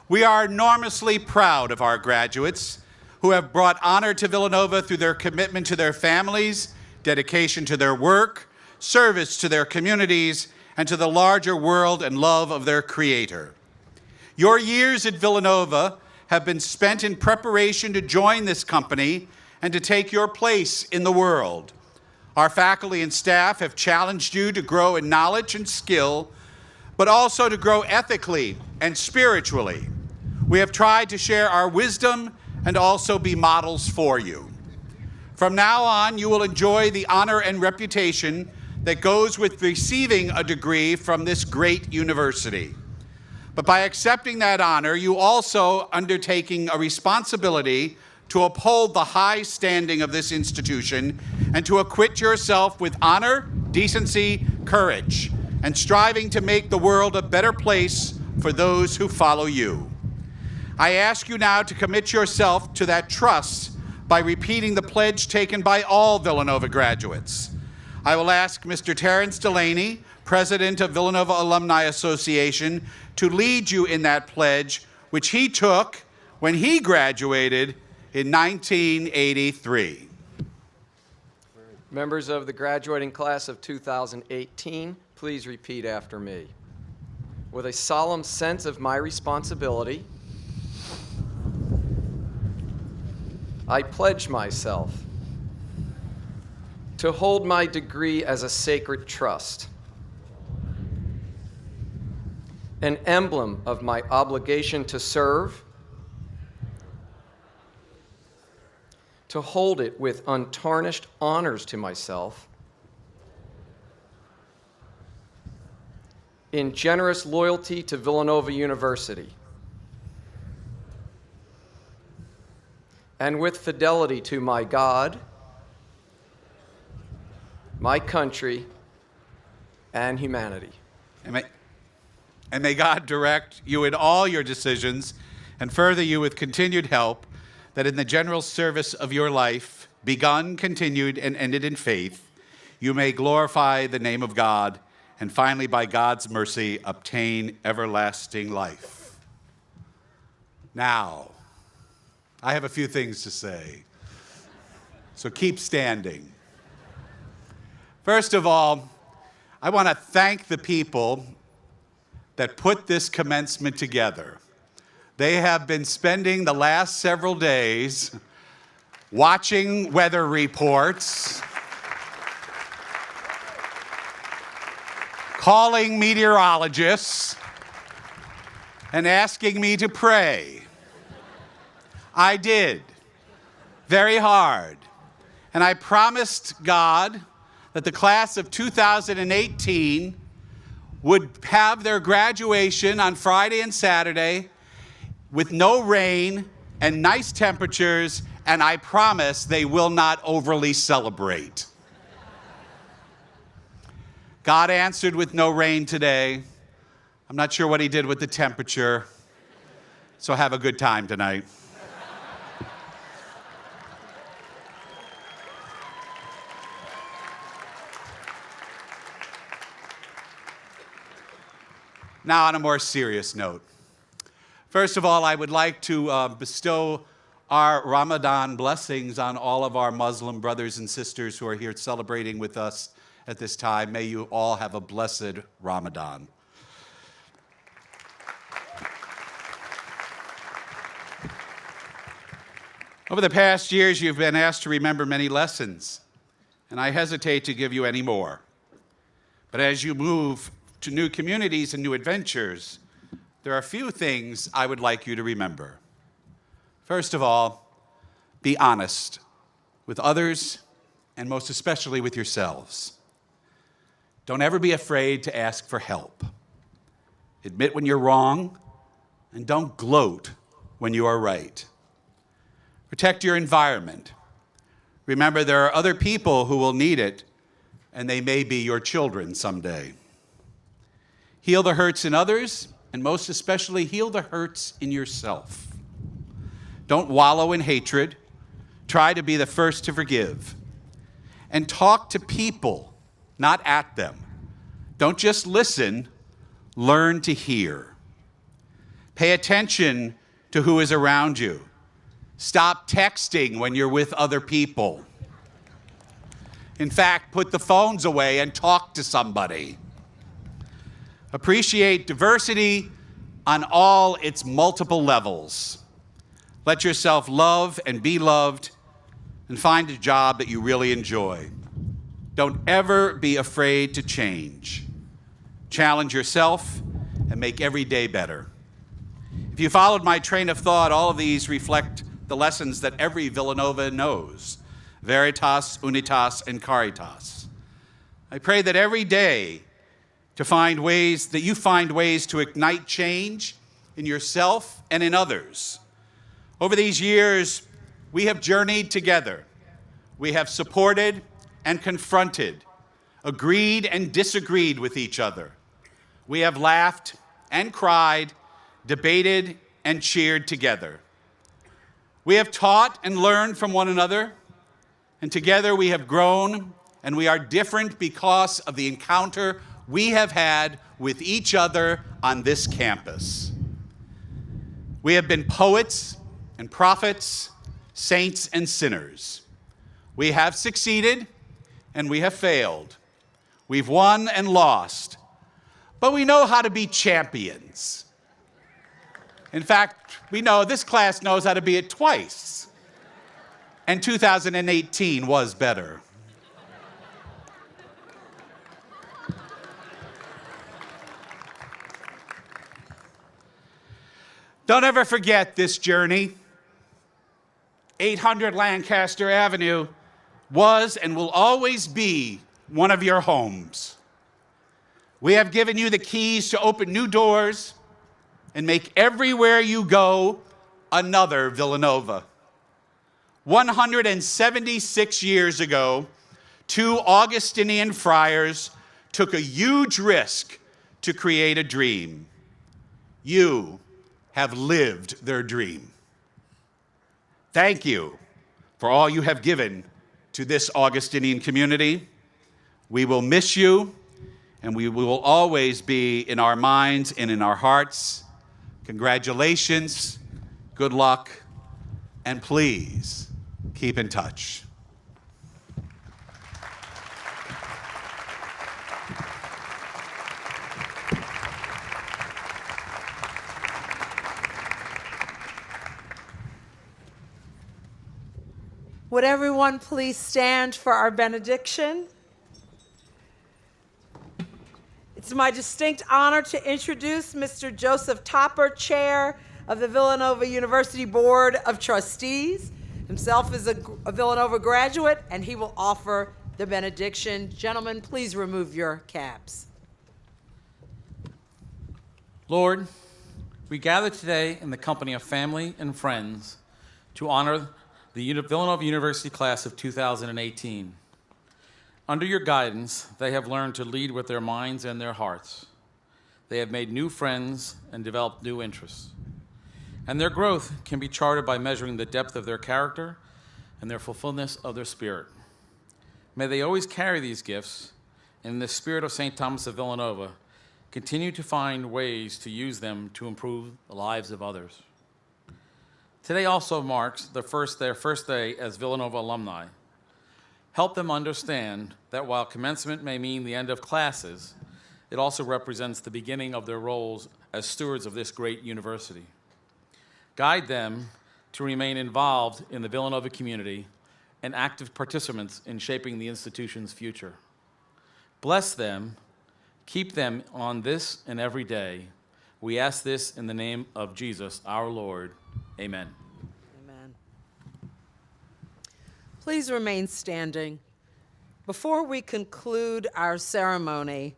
We are enormously proud of our graduates who have brought honor to Villanova through their commitment to their families, dedication to their work, service to their communities, and to the larger world and love of their Creator. Your years at Villanova have been spent in preparation to join this company and to take your place in the world. Our faculty and staff have challenged you to grow in knowledge and skill but also to grow ethically and spiritually. We have tried to share our wisdom and also be models for you. From now on, you will enjoy the honor and reputation that goes with receiving a degree from this great university. But by accepting that honor, you also undertaking a responsibility to uphold the high standing of this institution and to acquit yourself with honor, decency, courage, and striving to make the world a better place for those who follow you. I ask you now to commit yourself to that trust by repeating the pledge taken by all Villanova graduates. I will ask Mr. Terrence Delaney, President of Villanova Alumni Association, to lead you in that pledge, which he took when he graduated in 1983. Members of the graduating class of 2018, please repeat after me. With a solemn sense of my responsibility, I pledge myself to hold my degree as a sacred trust, an emblem of my obligation to serve, to hold it with untarnished honors to myself, in generous loyalty to Villanova University, and with fidelity to my God, my country, and humanity. And may God direct you in all your decisions and further you with continued help, that in the general service of your life, begun, continued, and ended in faith, you may glorify the name of God and finally, by God's mercy, obtain everlasting life. Now, I have a few things to say, so keep standing. First of all, I want to thank the people that put this commencement together. They have been spending the last several days watching weather reports, calling meteorologists, and asking me to pray. I did, very hard. And I promised God that the class of 2018 would have their graduation on Friday and Saturday with no rain and nice temperatures, and I promise they will not overly celebrate. God answered with no rain today. I'm not sure what he did with the temperature, so have a good time tonight. Now, on a more serious note. First of all, I would like to bestow our Ramadan blessings on all of our Muslim brothers and sisters who are here celebrating with us at this time. May you all have a blessed Ramadan. Over the past years, you've been asked to remember many lessons, and I hesitate to give you any more. But as you move to new communities and new adventures, there are a few things I would like you to remember. First of all, be honest with others and most especially with yourselves. Don't ever be afraid to ask for help. Admit when you're wrong and don't gloat when you are right. Protect your environment. Remember, there are other people who will need it, and they may be your children someday. Heal the hurts in others, and most especially heal the hurts in yourself. Don't wallow in hatred. Try to be the first to forgive. And talk to people, not at them. Don't just listen, learn to hear. Pay attention to who is around you. Stop texting when you're with other people. In fact, put the phones away and talk to somebody. Appreciate diversity on all its multiple levels. Let yourself love and be loved, and find a job that you really enjoy. Don't ever be afraid to change. challenge yourself, and make every day better. If you followed my train of thought, all of these reflect the lessons that every Villanova knows: veritas, unitas, and caritas. I pray that every day you find ways to ignite change in yourself and in others. Over these years, we have journeyed together. We have supported and confronted, agreed and disagreed with each other. We have laughed and cried, debated and cheered together. We have taught and learned from one another, and together we have grown, and we are different because of the encounter we have had with each other on this campus. We have been poets and prophets, saints and sinners. We have succeeded and we have failed. We've won and lost, but we know how to be champions. In fact, we know this class knows how to be it twice, and 2018 was better. Don't ever forget this journey. 800 Lancaster Avenue was and will always be one of your homes. We have given you the keys to open new doors and make everywhere you go another Villanova. 176 years ago, 2 Augustinian friars took a huge risk to create a dream. You have lived their dream. Thank you for all you have given to this Augustinian community. We will miss you, and we will always be in our minds and in our hearts. Congratulations, good luck, and please keep in touch. Would everyone please stand for our benediction? It's my distinct honor to introduce Mr. Joseph Topper, Chair of the Villanova University Board of Trustees. Himself is a Villanova graduate, and he will offer the benediction. Gentlemen, please remove your caps. Lord, we gather today in the company of family and friends to honor the Villanova University class of 2018. Under your guidance, they have learned to lead with their minds and their hearts. They have made new friends and developed new interests. And their growth can be charted by measuring the depth of their character and their fulfillment of their spirit. May they always carry these gifts, and in the spirit of St. Thomas of Villanova, continue to find ways to use them to improve the lives of others. Today also marks their first day as Villanova alumni. Help them understand that while commencement may mean the end of classes, it also represents the beginning of their roles as stewards of this great university. Guide them to remain involved in the Villanova community and active participants in shaping the institution's future. Bless them, keep them on this and every day. We ask this in the name of Jesus, our Lord. Amen. Amen. Please remain standing. Before we conclude our ceremony,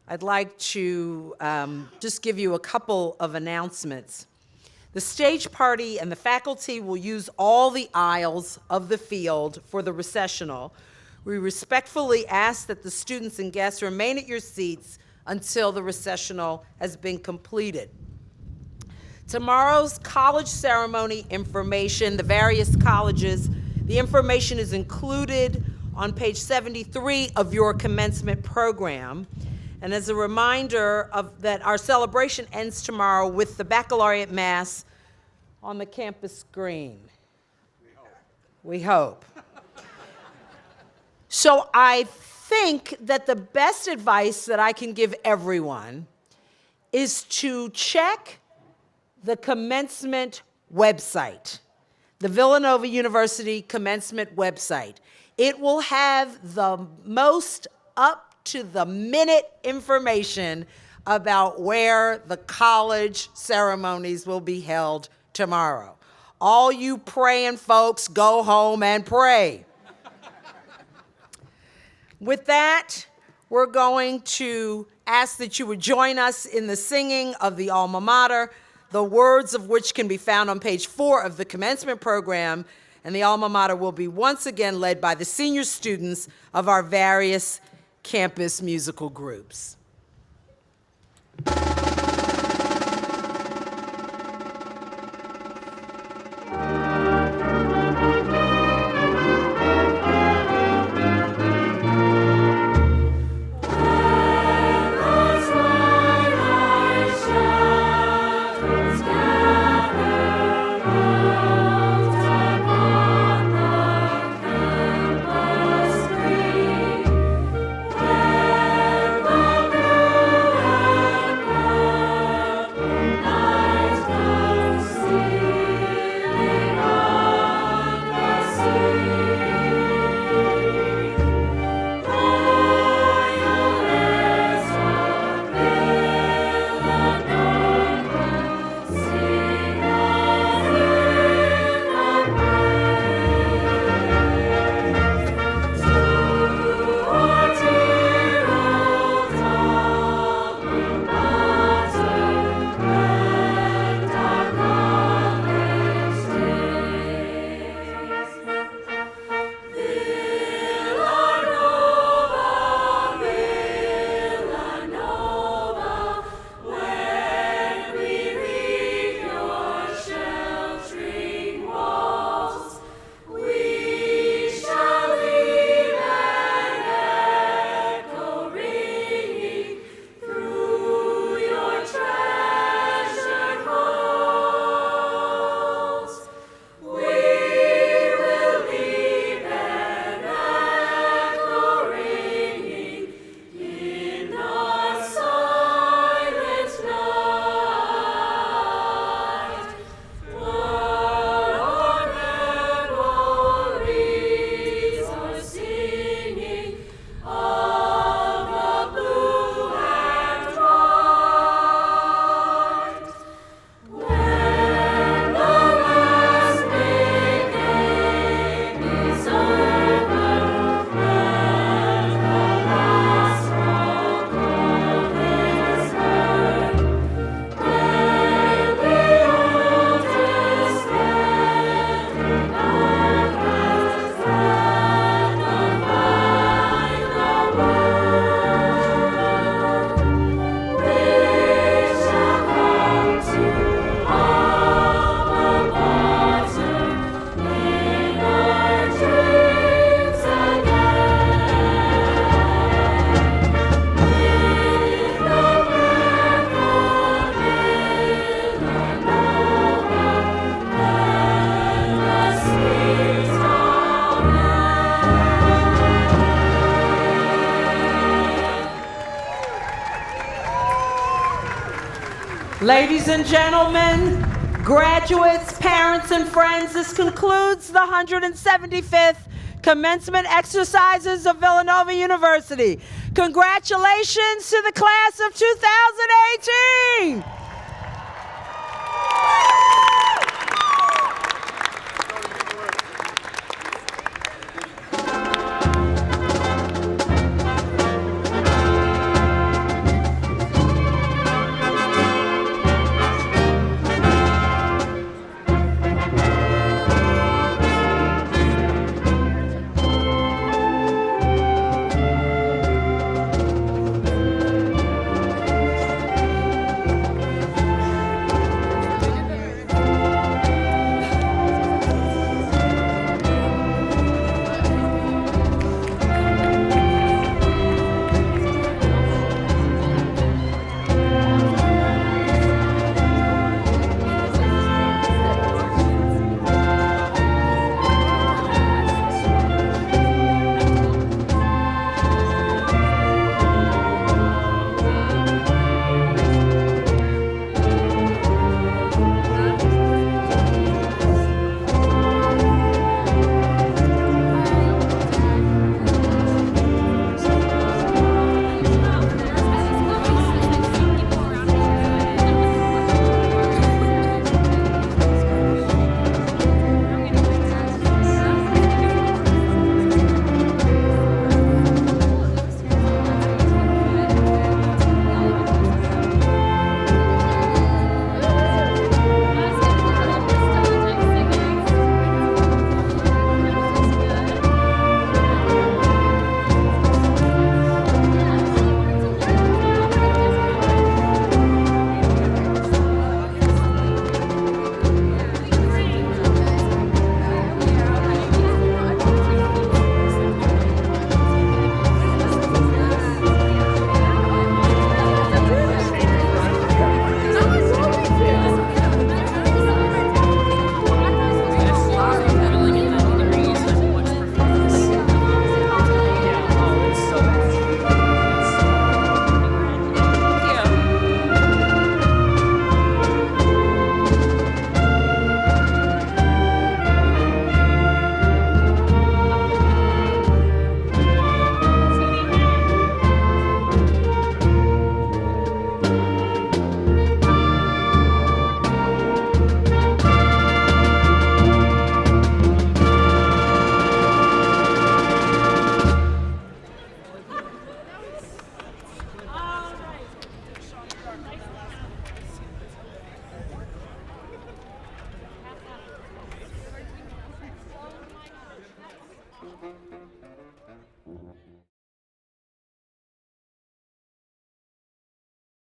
I'd like to just give you a couple of announcements. The stage party and the faculty will use all the aisles of the field for the recessional. We respectfully ask that the students and guests remain at your seats until the recessional has been completed. Tomorrow's college ceremony information, the various colleges, the information is included on page 73 of your commencement program. And as a reminder that our celebration ends tomorrow with the baccalaureate mass on the campus screen. We hope. So I think that the best advice that I can give everyone is to check the commencement website, the Villanova University commencement website. It will have the most up up-to-the-minute information about where the college ceremonies will be held tomorrow. All you praying folks, go home and pray. With that, we're going to ask that you would join us in the singing of the alma mater, the words of which can be found on page 4 of the commencement program, and the alma mater will be once again led by the senior students of our various campus musical groups. Ladies and gentlemen, graduates, parents, and friends, this concludes the 175th commencement exercises of Villanova University. Congratulations to the class of 2018!